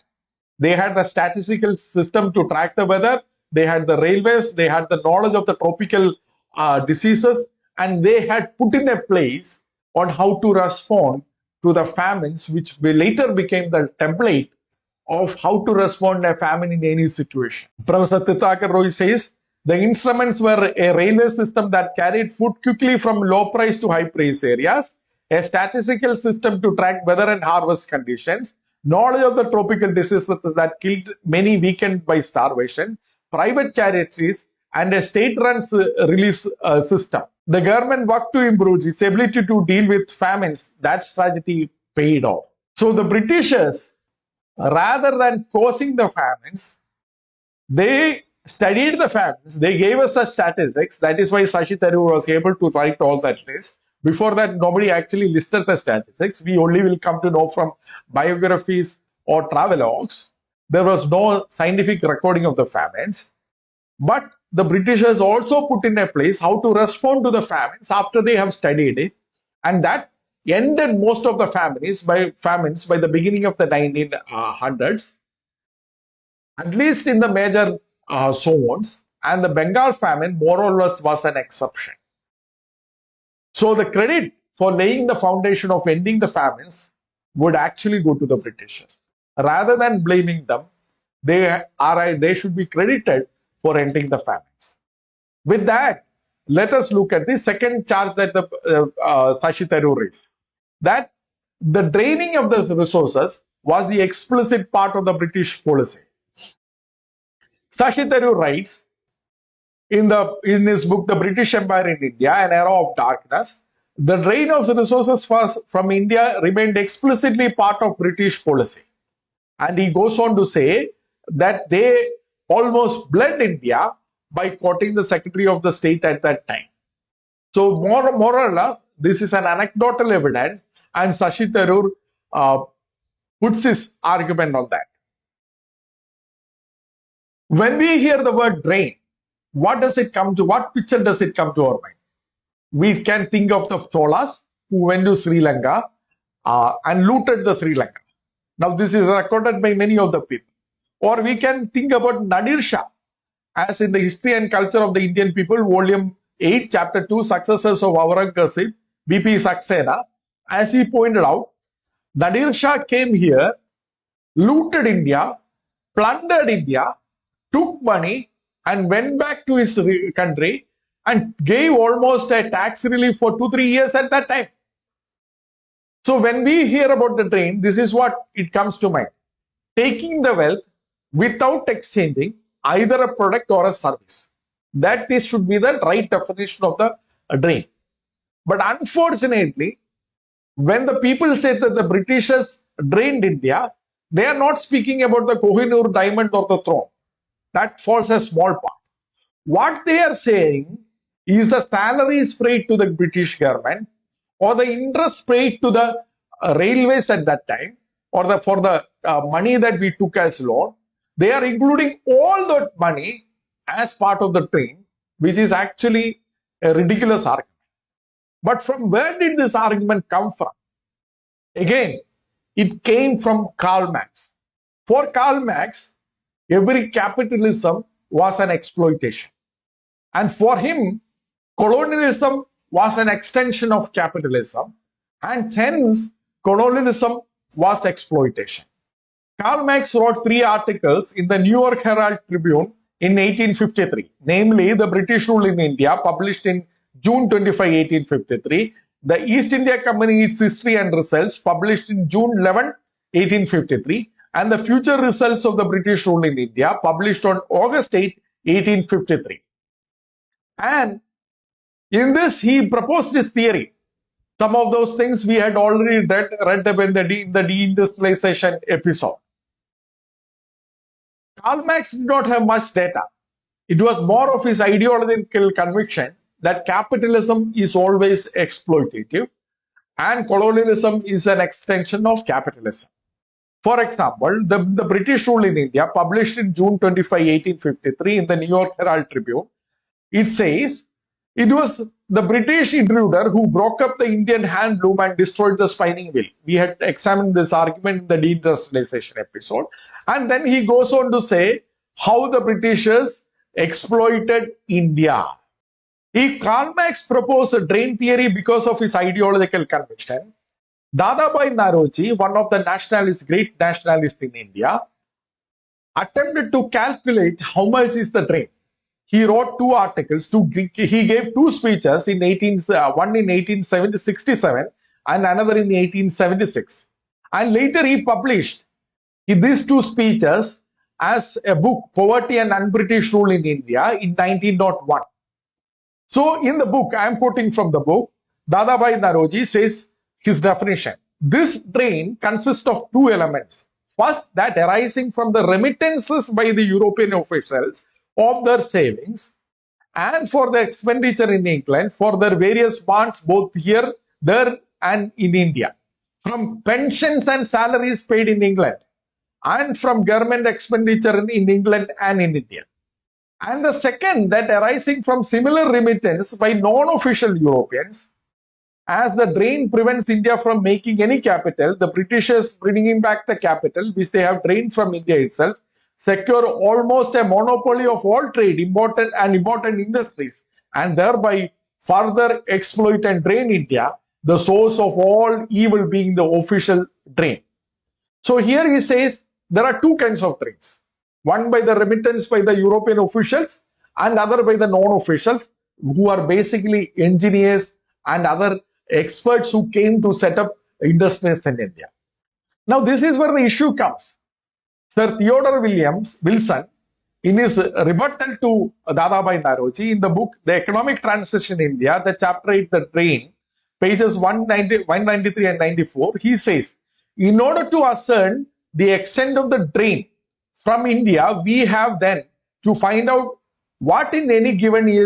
They had the statistical system to track the weather. They had the railways. They had the knowledge of the tropical diseases, and they had put in a place on how to respond to the famines, which later became the template of how to respond to a famine in any situation. Professor Titrakar Roy says, the instruments were a railway system that carried food quickly from low price to high price areas, a statistical system to track weather and harvest conditions, knowledge of the tropical diseases that killed many weakened by starvation, private charities, and a state-run relief system. The government worked to improve its ability to deal with famines. That strategy paid off. So the Britishers, rather than causing the famines, they studied the famines. They gave us the statistics. That is why Shashi Tharoor was able to write all that list. Before that, nobody actually listed the statistics. We only will come to know from biographies or travelogues. There was no scientific recording of the famines. But the Britishers also put in a place how to respond to the famines after they have studied it. And that ended most of the famines by the beginning of the 1900s, at least in the major zones. And the Bengal famine more or less was an exception. So the credit for laying the foundation of ending the famines would actually go to the Britishers. Rather than blaming them, they should be credited for ending the famines. With that, let us look at the second charge that the Shashi Tharoor raised. That the draining of the resources was the explicit part of the British policy. Shashi Tharoor writes in his book, The British Empire in India, An Era of Darkness, the drain of the resources from India remained explicitly part of British policy. And he goes on to say that they almost bled India by quoting the Secretary of the State at that time. So more or less, this is an anecdotal evidence, and Shashi Tharoor puts his argument on that. When we hear the word drain, what picture does it come to our mind? We can think of the Cholas who went to Sri Lanka and looted the Sri Lanka. Now this is recorded by many of the people. Or we can think about Nadir Shah, as in the History and Culture of the Indian People, Volume 8, Chapter 2, Successors of Aurangzeb, B.P. Saxena. As he pointed out, Nadir Shah came here, looted India, plundered India, took money and went back to his country and gave almost a tax relief for 2-3 years at that time. So when we hear about the drain, this is what it comes to mind. Taking the wealth without exchanging either a product or a service. That should be the right definition of the drain. But unfortunately, when the people say that the Britishers drained India, they are not speaking about the Kohinoor diamond or the throne. That falls a small part. What they are saying is the salaries paid to the British government or the interest paid to the railways at that time, or for the money that we took as loan. They are including all that money as part of the drain, which is actually a ridiculous argument. But from where did this argument come from? Again, it came from Karl Marx. For Karl Marx, every capitalism was an exploitation. And for him, colonialism was an extension of capitalism, and hence colonialism was exploitation. Karl Marx wrote 3 articles in the New York Herald Tribune in 1853, namely The British Rule in India, published in June 25, 1853, The East India Company, Its History and Results, published in June 11, 1853, and The Future Results of the British Rule in India, published on August 8, 1853. And in this, he proposed his theory. Some of those things we had already read up in the deindustrialization episode. Karl Marx did not have much data. It was more of his ideological conviction that capitalism is always exploitative and colonialism is an extension of capitalism. For example, the British Rule in India, published in June 25, 1853 in the New York Herald Tribune, it says, it was the British intruder who broke up the Indian handloom and destroyed the spinning wheel. We had examined this argument in the deindustrialization episode. And then he goes on to say how the Britishers exploited India. Karl Marx proposed a drain theory because of his ideological conviction. Dadabhai Naoroji, one of the great nationalists in India, attempted to calculate how much is the drain. He wrote 2 articles. He gave 2 speeches one in 1867 and another in 1876. And later he published these 2 speeches as a book, Poverty and Un-British Rule in India, in 1901. So in the book, I am quoting from the book, Dadabhai Naoroji says his definition. This drain consists of 2 elements. First, that arising from the remittances by the European officials of their savings and for the expenditure in England for their various bonds both here, there and in India. From pensions and salaries paid in England and from government expenditure in England and in India. And the second, that arising from similar remittance by non-official Europeans, as the drain prevents India from making any capital, the Britishers bringing back the capital which they have drained from India itself, secure almost a monopoly of all trade, important industries, and thereby further exploit and drain India, the source of all evil being the official drain. So here he says there are two kinds of drains. One by the remittance by the European officials and other by the non-officials who are basically engineers and other experts who came to set up industries in India. Now this is where the issue comes. Sir Theodore Wilson, in his rebuttal to Dadabhai Naoroji in the book The Economic Transition in India, the chapter 8, The Drain, pages 193 and 94, he says, in order to ascertain the extent of the drain from India, we have then to find out what in any given year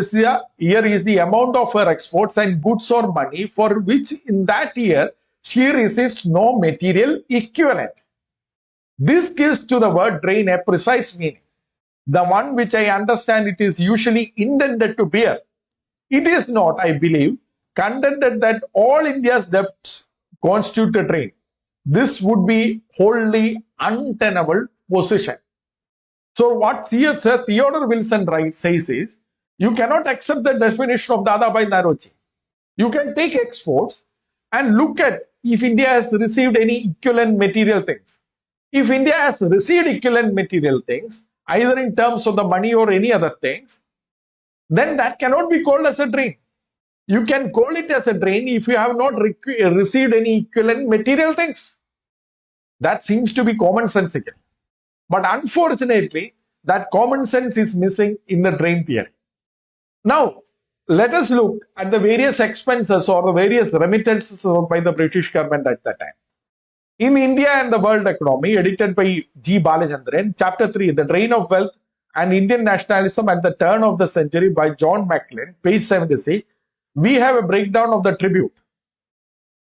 is the amount of her exports and goods or money for which in that year she receives no material equivalent. This gives to the word drain a precise meaning, the one which I understand it is usually intended to bear. It is not, I believe, contended that all India's debts constitute a drain. This would be wholly untenable position. So what Sir Theodore Wilson says is, you cannot accept the definition of Dadabhai Naoroji. You can take exports and look at if India has received any equivalent material things. If India has received equivalent material things, either in terms of the money or any other things, then that cannot be called as a drain. You can call it as a drain if you have not received any equivalent material things. That seems to be commonsensical. But unfortunately, that common sense is missing in the drain theory. Now, let us look at the various expenses or the various remittances by the British government at that time. In India and the World Economy, edited by G. Balachandran, Chapter 3, The Drain of Wealth and Indian Nationalism at the Turn of the Century by John Maclean, page 76, we have a breakdown of the tribute.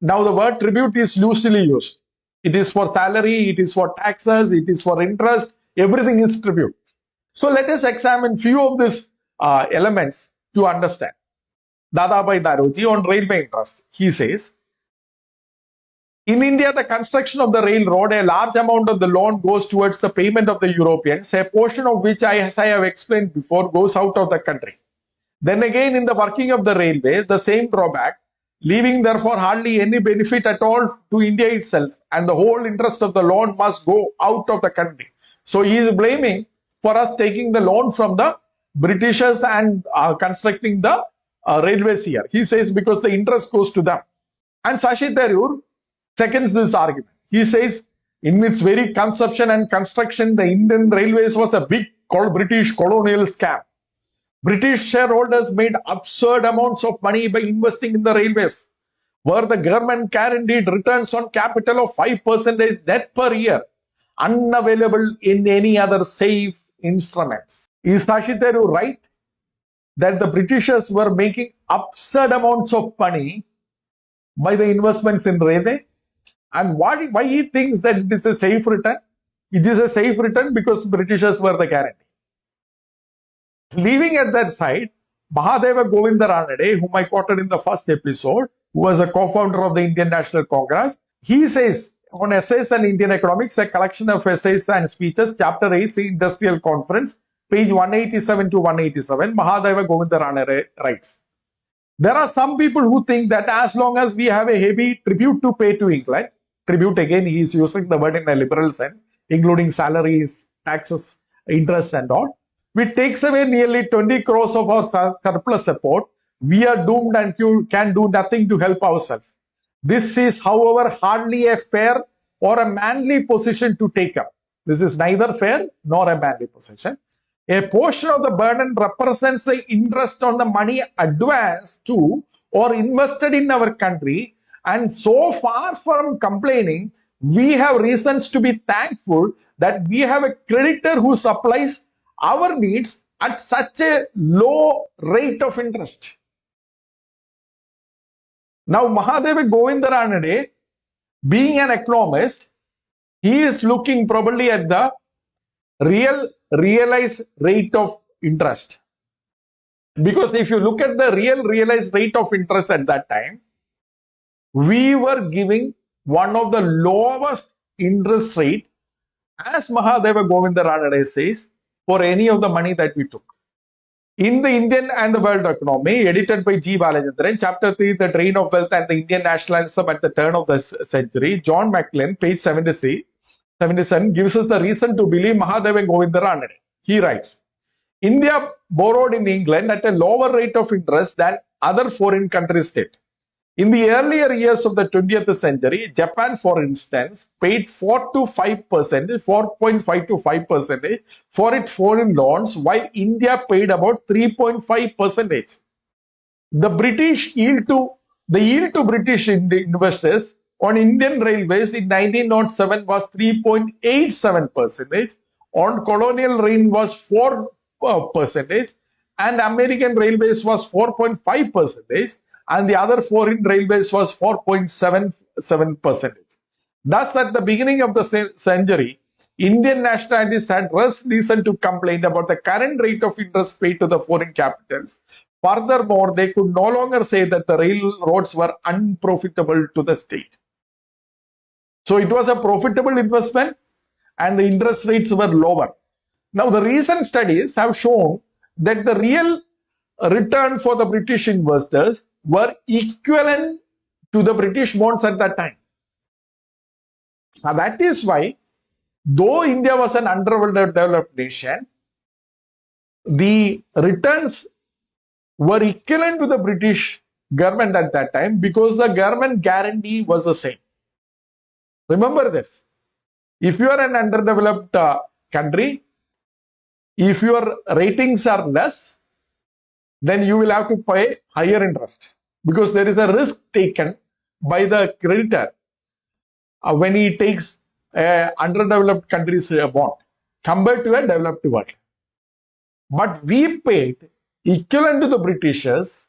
Now, the word tribute is loosely used. It is for salary, it is for taxes, it is for interest, everything is tribute. So let us examine few of these elements to understand. Dadabhai Naoroji on railway interest. He says, in India, the construction of the railroad, a large amount of the loan goes towards the payment of the Europeans, a portion of which, as I have explained before, goes out of the country. Then again, in the working of the railway, the same drawback, leaving therefore hardly any benefit at all to India itself, and the whole interest of the loan must go out of the country. So he is blaming for us taking the loan from the Britishers and constructing the railways here. He says because the interest goes to them. And Shashi Tharoor seconds this argument. He says in its very conception and construction, the Indian railways was a big British colonial scam. British shareholders made absurd amounts of money by investing in the railways, where the government guaranteed returns on capital of 5% net per year, unavailable in any other safe instruments. Is Shashi Tharoor right that the Britishers were making absurd amounts of money by the investments in railway? And why he thinks that it is a safe return? It is a safe return because Britishers were the guarantee. Leaving at that side, Mahadeva Govinda Ranade, whom I quoted in the first episode, who was a co-founder of the Indian National Congress, he says on Essays and Indian Economics, a collection of essays and speeches, Chapter 8, Industrial Conference, page 187 to 187, Mahadeva Govinda Ranade writes, there are some people who think that as long as we have a heavy tribute to pay to England, tribute again, he is using the word in a liberal sense, including salaries, taxes, interest and all, which takes away nearly 20 crores of our surplus support, we are doomed and can do nothing to help ourselves. This is, however, hardly a fair or a manly position to take up. This is neither fair nor a manly position. A portion of the burden represents the interest on the money advanced to or invested in our country, and so far from complaining, we have reasons to be thankful that we have a creditor who supplies our needs at such a low rate of interest. Now, Mahadeva Govindaranade, being an economist, he is looking probably at the realized rate of interest. Because if you look at the realized rate of interest at that time, we were giving one of the lowest interest rate, as Mahadeva Govindaranade says, for any of the money that we took. In the Indian and the World Economy, edited by G. Balachandran, Chapter 3, The Drain of Wealth and the Indian Nationalism at the Turn of the Century, John Macklin, page 77, gives us the reason to believe Mahadeva Govindaranade. He writes, India borrowed in England at a lower rate of interest than other foreign countries did. In the earlier years of the 20th century, Japan, for instance, paid 4.5 to 5% for its foreign loans, while India paid about 3.5%. The yield to British investors on Indian railways in 1907 was 3.87%. On colonial reign was 4%, and American railways was 4.5%. And the other foreign railways was 4.77%. Thus, at the beginning of the century, Indian nationalists had less reason to complain about the current rate of interest paid to the foreign capitals. Furthermore, they could no longer say that the railroads were unprofitable to the state. So it was a profitable investment and the interest rates were lower. Now, the recent studies have shown that the real return for the British investors were equivalent to the British bonds at that time. Now that is why, though India was an underdeveloped nation, the returns were equivalent to the British government at that time because the government guarantee was the same. Remember this. If you are an underdeveloped country, if your ratings are less, then you will have to pay higher interest because there is a risk taken by the creditor when he takes underdeveloped countries bond compared to a developed world. But we paid equivalent to the Britishers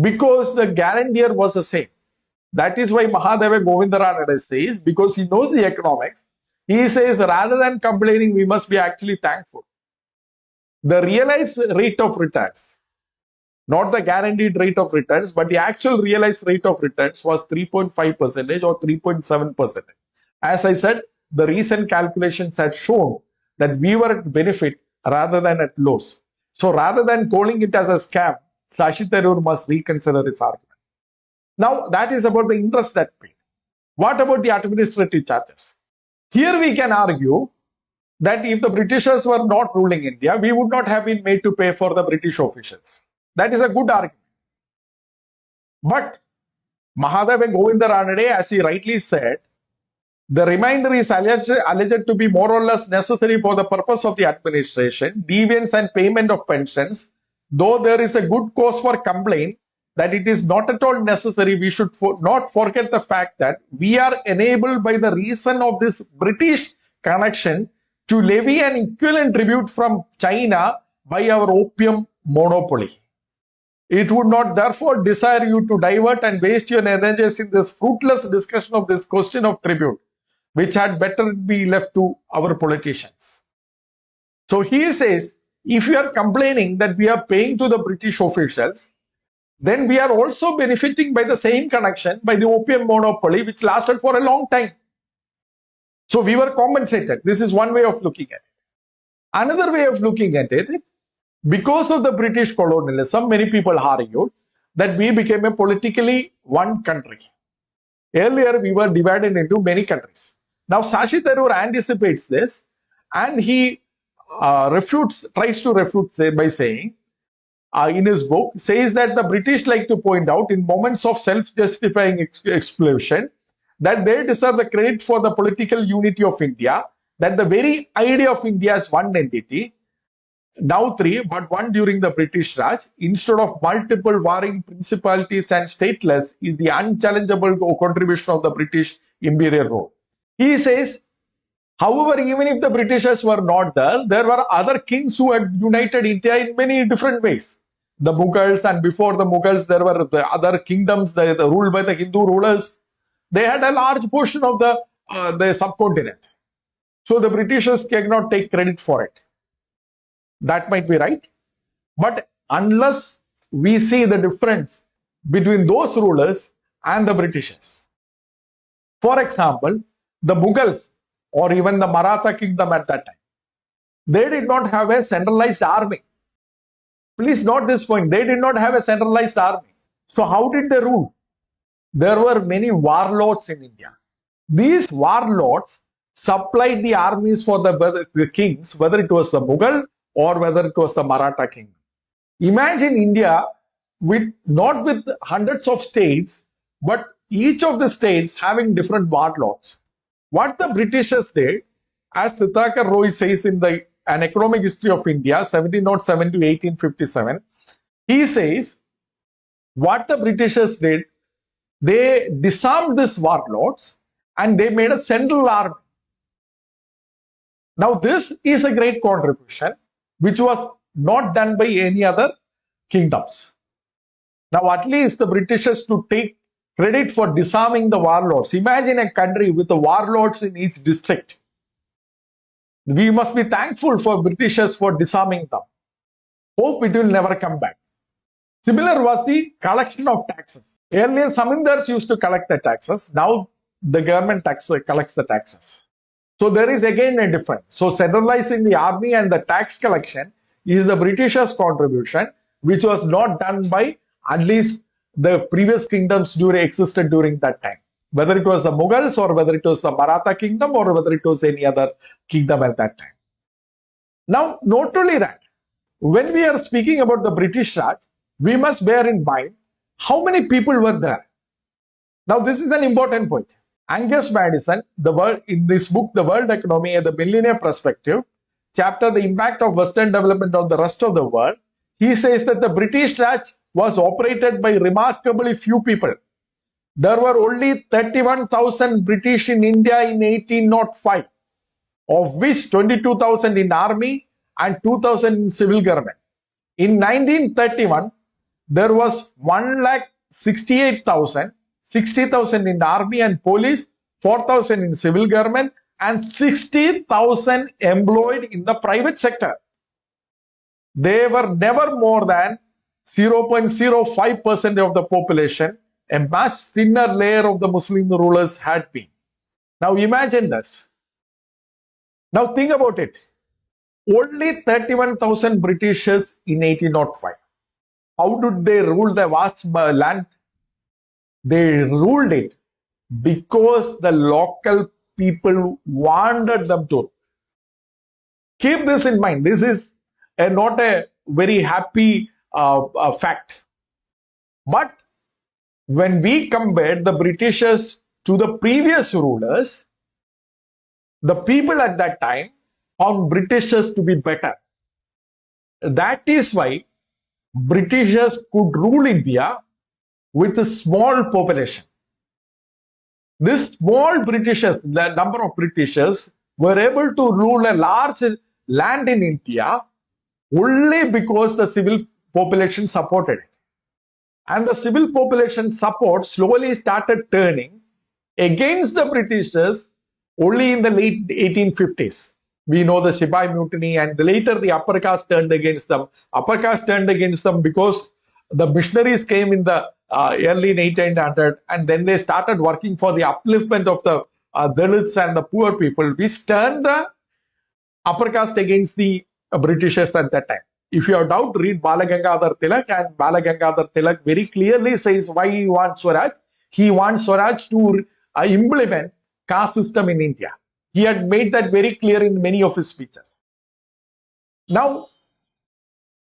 because the guarantor was the same. That is why Mahadeva Govindaranade says, because he knows the economics, he says rather than complaining, we must be actually thankful. The realized rate of returns, not the guaranteed rate of returns, but the actual realized rate of returns was 3.5% or 3.7%. As I said, the recent calculations had shown that we were at benefit rather than at loss. So rather than calling it as a scam, Shashi Tharoor must reconsider his argument. Now that is about the interest that paid. What about the administrative charges? Here we can argue that if the Britishers were not ruling India, we would not have been made to pay for the British officials. That is a good argument. But Mahadeva Govindaranade, as he rightly said, the remainder is alleged to be more or less necessary for the purpose of the administration, deviance and payment of pensions. Though there is a good cause for complaint that it is not at all necessary, we should not forget the fact that we are enabled by the reason of this British connection to levy an equivalent tribute from China by our opium monopoly. It would not therefore desire you to divert and waste your energies in this fruitless discussion of this question of tribute, which had better be left to our politicians. So he says, if you are complaining that we are paying to the British officials, then we are also benefiting by the same connection by the opium monopoly, which lasted for a long time. So we were compensated. This is one way of looking at it. Another way of looking at it, because of the British colonialism, many people argued that we became a politically one country. Earlier, we were divided into many countries. Now, Shashi Tharoor anticipates this and he tries to refute by saying, in his book, says that the British like to point out in moments of self-justifying explosion that they deserve the credit for the political unity of India, that the very idea of India as one entity, now three, but one during the British Raj, instead of multiple warring principalities and stateless, is the unchallengeable contribution of the British imperial rule. He says However, even if the Britishers were not there, there were other kings who had united India in many different ways. The Mughals, and before the Mughals, there were the other kingdoms ruled by the Hindu rulers. They had a large portion of the subcontinent. So the Britishers cannot take credit for it. That might be right. But unless we see the difference between those rulers and the Britishers. For example, the Mughals or even the Maratha kingdom at that time, they did not have a centralized army. Please note this point, they did not have a centralized army. So how did they rule? There were many warlords in India. These warlords supplied the armies for the kings, whether it was the Mughal or whether it was the Maratha kingdom. Imagine India not with hundreds of states, but each of the states having different warlords. What the Britishers did, as Thitakar Roy says in An Economic History of India, 1707 to 1857, he says, what the Britishers did, they disarmed these warlords and they made a central army. Now, this is a great contribution which was not done by any other kingdoms. Now, at least the Britishers to take credit for disarming the warlords. Imagine a country with the warlords in each district. We must be thankful for Britishers for disarming them. Hope it will never come back. Similar was the collection of taxes. Earlier, Zamindars used to collect the taxes. Now, the government collects the taxes. So, there is again a difference. So, centralizing the army and the tax collection is the Britishers' contribution, which was not done by at least the previous kingdoms existed during that time. Whether it was the Mughals or whether it was the Maratha kingdom or whether it was any other kingdom at that time. Now, not only that, when we are speaking about the British Raj, we must bear in mind how many people were there. Now, this is an important point. Angus Madison, in this book, The World Economy and the Millennium Perspective, chapter The Impact of Western Development on the Rest of the World, he says that the British Raj was operated by remarkably few people. There were only 31,000 British in India in 1805, of which 22,000 in army and 2,000 in civil government. In 1931, there was 1,68,000, 60,000 in army and police, 4,000 in civil government, and 60,000 employed in the private sector. They were never more than 0.05% of the population, a much thinner layer of the Muslim rulers had been. Now imagine this. Now think about it. Only 31,000 Britishers in 1805. How did they rule the vast land? They ruled it because the local people wanted them to. Keep this in mind. This is not a very happy fact. But when we compare the Britishers to the previous rulers, the people at that time found Britishers to be better. That is why Britishers could rule India with a small population. This small Britishers, the number of Britishers, were able to rule a large land in India only because the civil population supported it. And the civil population support slowly started turning against the Britishers only in the late 1850s. We know the Sipai Mutiny, and later the upper caste turned against them. Upper caste turned against them because the missionaries came in the early 1800, and then they started working for the upliftment of the Dalits and the poor people, which turned the upper caste against the Britishers at that time. If you have doubt, read Balagangadhar Tilak, and Balagangadhar Tilak very clearly says why he wants Swaraj. He wants Swaraj to implement caste system in India. He had made that very clear in many of his speeches. Now,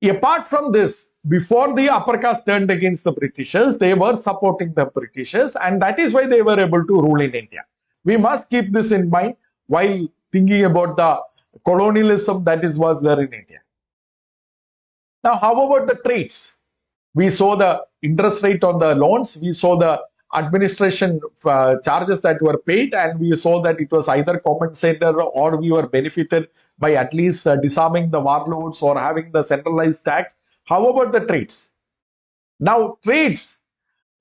apart from this, before the upper caste turned against the Britishers, they were supporting the Britishers, and that is why they were able to rule in India. We must keep this in mind while thinking about the colonialism that was there in India. Now, how about the trades? We saw the interest rate on the loans. We saw the administration charges that were paid, and we saw that it was either compensated or we were benefited by at least disarming the warlords or having the centralized tax. How about the trades? Now, trades,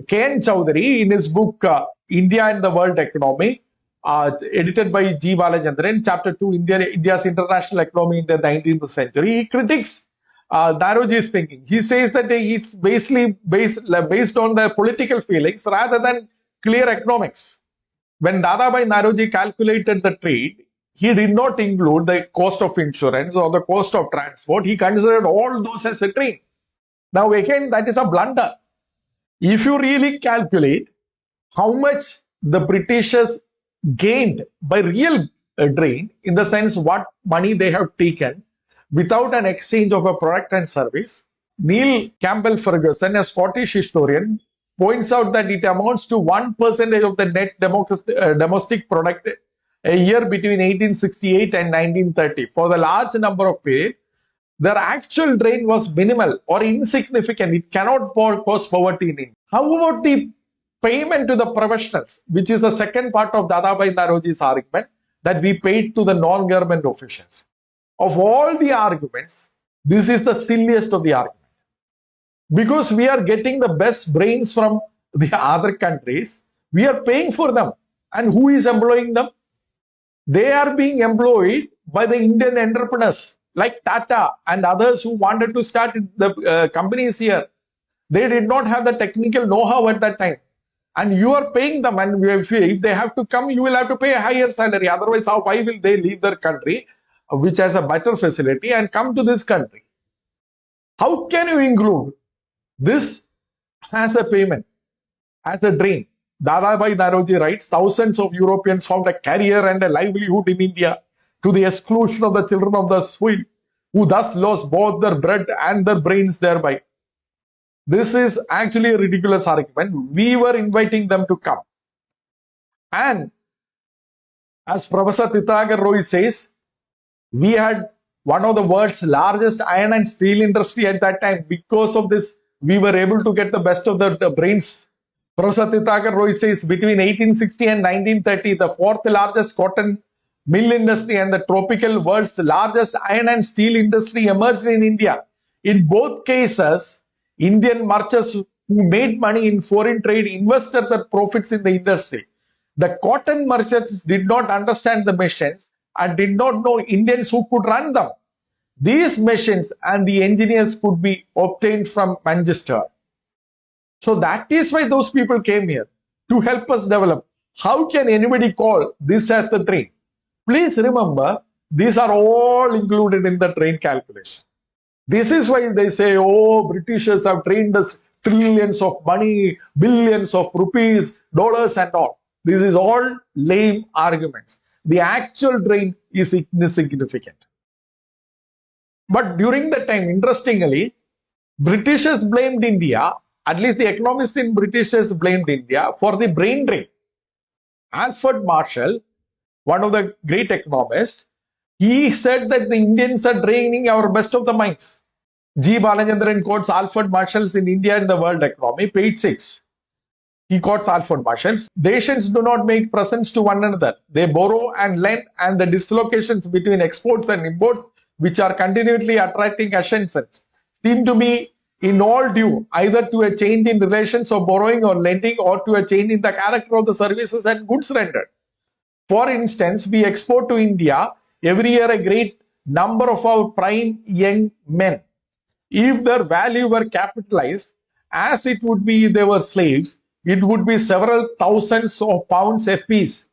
K.N. Chowdhury, in his book India and the World Economy, edited by G. Balachandran, Chapter 2, India's International Economy in the 19th Century, he critiques Naoroji's thinking. He says that it's basically based on the political feelings rather than clear economics. When Dadabhai Naoroji calculated the trade, he did not include the cost of insurance or the cost of transport. He considered all those as a trade. Now, again, that is a blunder. If you really calculate how much the Britishers gained by real drain, in the sense what money they have taken without an exchange of a product and service, Neil Campbell Ferguson, a Scottish historian, points out that it amounts to 1% of the net domestic product a year between 1868 and 1930. For the large number of periods, their actual drain was minimal or insignificant. It cannot cause poverty in India. How about the payment to the professionals, which is the second part of Dadabhai Naoroji's argument, that we paid to the non-government officials? Of all the arguments, this is the silliest of the arguments. Because we are getting the best brains from the other countries, we are paying for them. And who is employing them? They are being employed by the Indian entrepreneurs like Tata and others who wanted to start the companies here. They did not have the technical know-how at that time. And you are paying them, and if they have to come, you will have to pay a higher salary. Otherwise, why will they leave their country, which has a better facility, and come to this country? How can you include this as a payment, as a drain? Dadabhai Naoroji writes, thousands of Europeans found a career and a livelihood in India to the exclusion of the children of the soil, who thus lost both their bread and their brains thereby. This is actually a ridiculous argument. We were inviting them to come. And as Professor Titagar Roy says, we had one of the world's largest iron and steel industry at that time. Because of this, we were able to get the best of the brains. Professor Titagar Roy says, between 1860 and 1930, the fourth largest cotton mill industry and the tropical world's largest iron and steel industry emerged in India. In both cases, Indian merchants who made money in foreign trade invested their profits in the industry. The cotton merchants did not understand the machines and did not know Indians who could run them. These machines and the engineers could be obtained from Manchester. So that is why those people came here, to help us develop. How can anybody call this as the drain? Please remember, these are all included in the drain calculation. This is why they say, oh, Britishers have drained us trillions of money, billions of rupees, dollars and all. This is all lame arguments. The actual drain is insignificant. But during that time, interestingly, Britishers blamed India, at least the economists in Britishers blamed India for the brain drain. Alfred Marshall, one of the great economists, he said that the Indians are draining our best of the minds. G. Balachandran quotes Alfred Marshall's in India and the World Economy, page 6. He quotes Alfred Marshall. Nations do not make presents to one another. They borrow and lend, and the dislocations between exports and imports, which are continually attracting attention, seem to be in all due either to a change in relations of borrowing or lending or to a change in the character of the services and goods rendered. For instance, we export to India every year a great number of our prime young men. If their value were capitalized, as it would be if they were slaves, it would be several thousands of pounds apiece.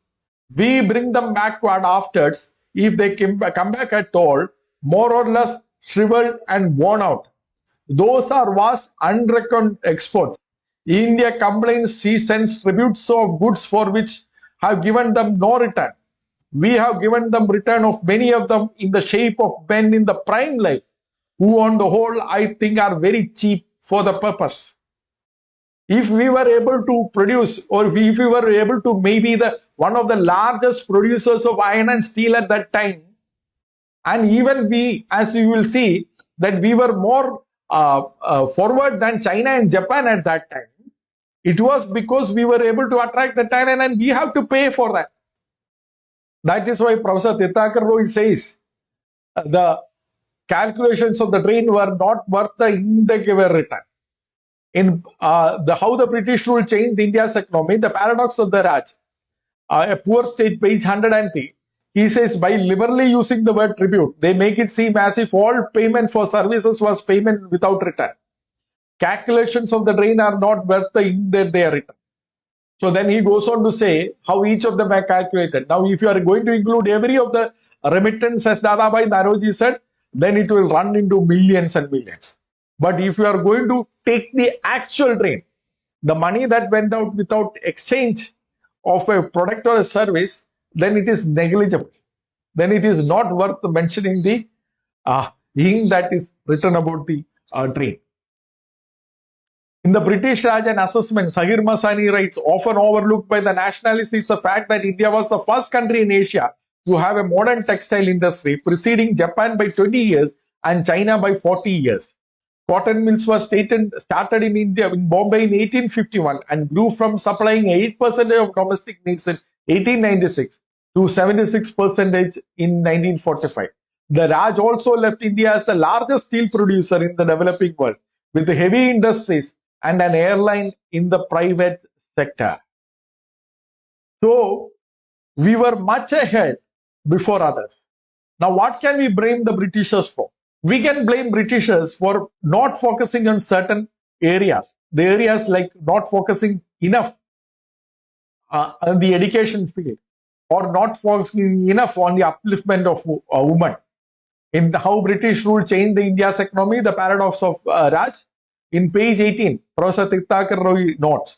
We bring them backward afterwards, if they come back at all, more or less shriveled and worn out. Those are vast unreckoned exports. India complains she sends tributes of goods for which have given them no return. We have given them return of many of them in the shape of men in the prime life, who on the whole I think are very cheap for the purpose. If we were able to produce, or if we were able to maybe one of the largest producers of iron and steel at that time, and even we, as you will see, that we were more forward than China and Japan at that time, It was because we were able to attract the talent and we have to pay for that. That is why Professor Tithakar Roy says the calculations of the drain were not worth the ink they were written. In how the British rule changed India's economy, the paradox of the Raj, a poor state, page 103, he says, by liberally using the word tribute, they make it seem as if all payment for services was payment without return. Calculations of the drain are not worth the ink that they are written. So then he goes on to say how each of them are calculated. Now, if you are going to include every of the remittance, as Dadabhai Naoroji said, then it will run into millions and millions. But if you are going to take the actual drain, the money that went out without exchange of a product or a service, then it is negligible. Then it is not worth mentioning the ink that is written about the drain. In the British Raj and assessment, Zahir Masani writes, often overlooked by the nationalists is the fact that India was the first country in Asia to have a modern textile industry, preceding Japan by 20 years and China by 40 years. Cotton mills were started in India, in Bombay in 1851 and grew from supplying 8% of domestic needs in 1896 to 76% in 1945. The Raj also left India as the largest steel producer in the developing world, with heavy industries and an airline in the private sector. So, we were much ahead before others. Now, what can we blame the Britishers for? We can blame Britishers for not focusing on certain areas. The areas like not focusing enough on the education field or not focusing enough on the upliftment of women. In how British rule changed the India's economy, the paradox of Raj, in page 18, Professor Tithakar Roy notes,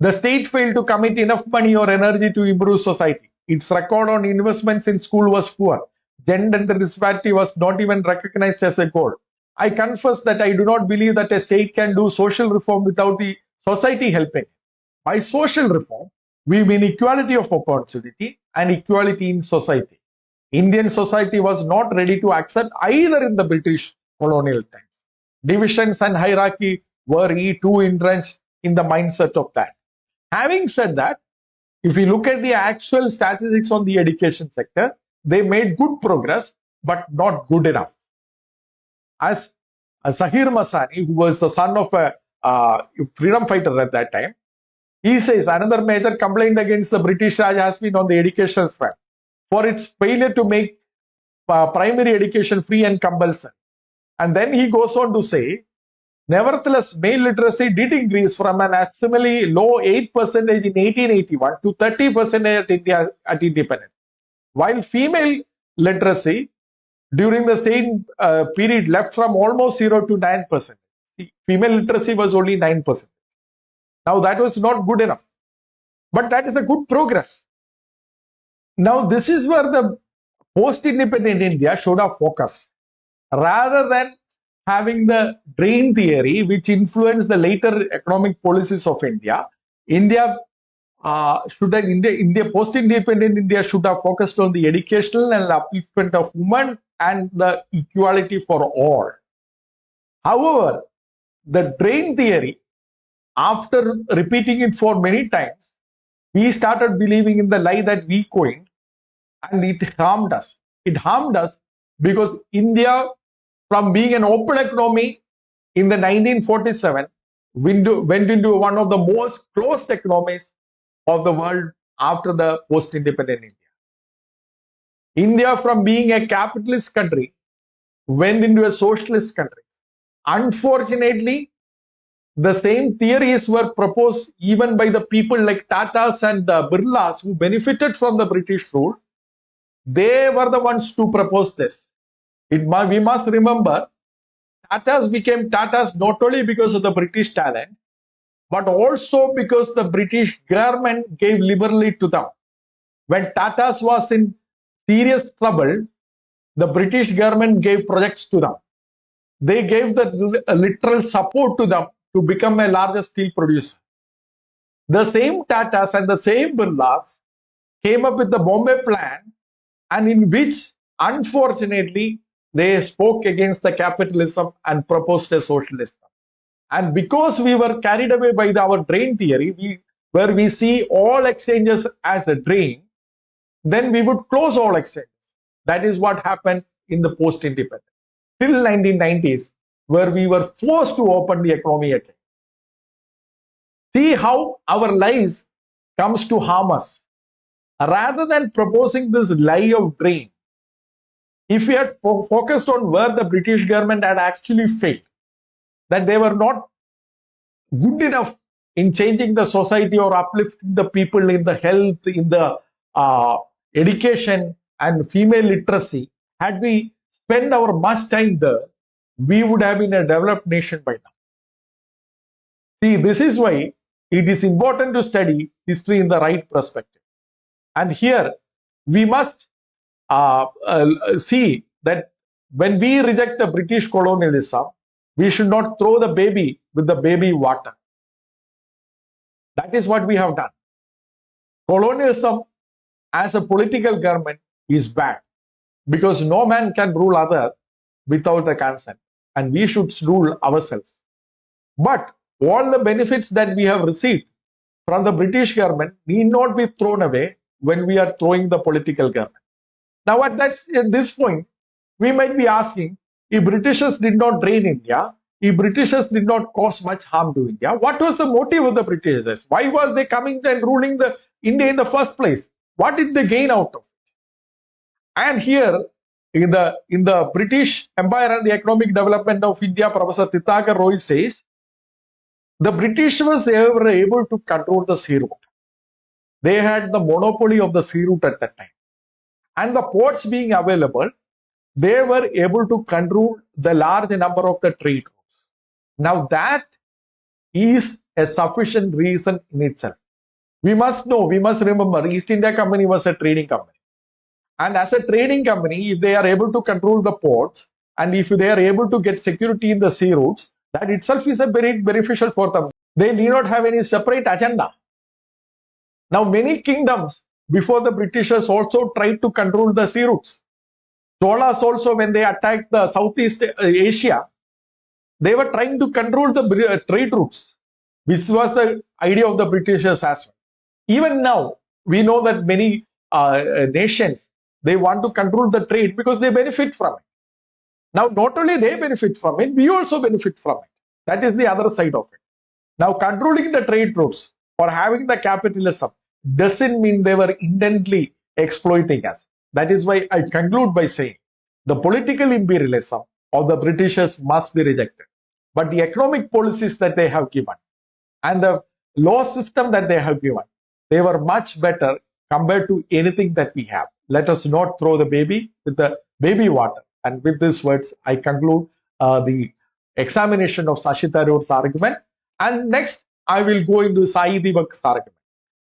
the state failed to commit enough money or energy to improve society. Its record on investments in school was poor. Gender disparity was not even recognized as a goal. I confess that I do not believe that a state can do social reform without the society helping. By social reform, we mean equality of opportunity and equality in society. Indian society was not ready to accept either in the British colonial times. Divisions and hierarchy were too entrenched in the mindset of that. Having said that, if we look at the actual statistics on the education sector, they made good progress, but not good enough. As Zahir Masani, who was the son of a freedom fighter at that time, he says another major complaint against the British Raj has been on the education front for its failure to make primary education free and compulsory. And then he goes on to say, nevertheless, male literacy did increase from an abysmally low 8% in 1881 to 30% at independence. While female literacy during the same period left from almost 0 to 9%. Female literacy was only 9%. Now that was not good enough. But that is a good progress. Now this is where the post-independent India should have focused. Rather than having the drain theory, which influenced the later economic policies of India, post-independent India should have focused on the educational and upliftment of women and the equality for all. However, the drain theory, after repeating it for many times, we started believing in the lie that we coined, and it harmed us. It harmed us because India, from being an open economy in the 1947, went into one of the most closed economies of the world after the post-independent India. India, from being a capitalist country, went into a socialist country. Unfortunately, the same theories were proposed even by the people like Tatas and the Birlas who benefited from the British rule. They were the ones to propose this. We must remember, Tatas became Tatas not only because of the British talent, but also because the British government gave liberally to them. When Tatas was in serious trouble, the British government gave projects to them. They gave the literal support to them to become a larger steel producer. The same Tatas and the same Birlas came up with the Bombay Plan, and in which, unfortunately, they spoke against the capitalism and proposed a socialism. And because we were carried away by our drain theory, where we see all exchanges as a drain, then we would close all exchanges. That is what happened in the post-independence. Till 1990s, where we were forced to open the economy again. See how our lies comes to harm us. Rather than proposing this lie of drain, if we had focused on where the British government had actually failed, that they were not good enough in changing the society or uplifting the people in the health, in the education and female literacy, had we spent our much time there, we would have been a developed nation by now. See, this is why it is important to study history in the right perspective. And here we must see that when we reject the British colonialism, we should not throw the baby with the baby water. That is what we have done. Colonialism as a political government is bad because no man can rule other without the consent, and we should rule ourselves. But all the benefits that we have received from the British government need not be thrown away when we are throwing the political government. Now, at this point, we might be asking, if Britishers did not drain India, if Britishers did not cause much harm to India, what was the motive of the Britishers? Why was they coming and ruling the India in the first place? What did they gain out of it? And here, in the British Empire and the Economic Development of India, Professor Tithakar Roy says, the British was ever able to control the sea route. They had the monopoly of the sea route at that time. And the ports being available, they were able to control the large number of the trade routes. Now that is a sufficient reason in itself. We must remember, East India Company was a trading company. And as a trading company, if they are able to control the ports, and if they are able to get security in the sea routes, that itself is a very beneficial for them. They need not have any separate agenda. Now, many kingdoms before the Britishers also tried to control the sea routes. Cholas also, when they attacked the Southeast Asia, they were trying to control the trade routes, which was the idea of the Britishers as well. Even now, we know that many nations, they want to control the trade because they benefit from it. Now, not only they benefit from it, we also benefit from it. That is the other side of it. Now, controlling the trade routes or having the capitalism doesn't mean they were intently exploiting us. That is why I conclude by saying the political imperialism of the Britishers must be rejected. But the economic policies that they have given and the law system that they have given, they were much better compared to anything that we have. Let us not throw the baby with the baby water. And with these words, I conclude the examination of Shashi Tharoor's argument. And next, I will go into Sai Deepak's argument.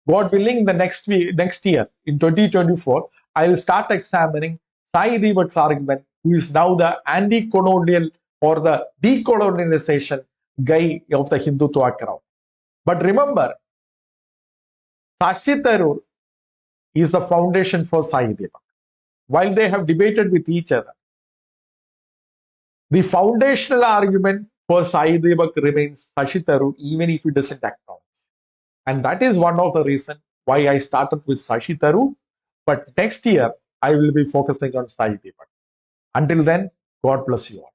God willing, the next year, in 2024, I will start examining Sai Deepak's argument, who is now the anti-colonial or the decolonization guy of the Hindutva crowd. But remember, Shashi Tharoor is the foundation for Sai Deepak. While they have debated with each other, the foundational argument for Sai Deepak remains Shashi Tharoor, even if he doesn't acknowledge. And that is one of the reasons why I started with Shashi Tharoor. But next year, I will be focusing on Sai Deepak. Until then, God bless you all.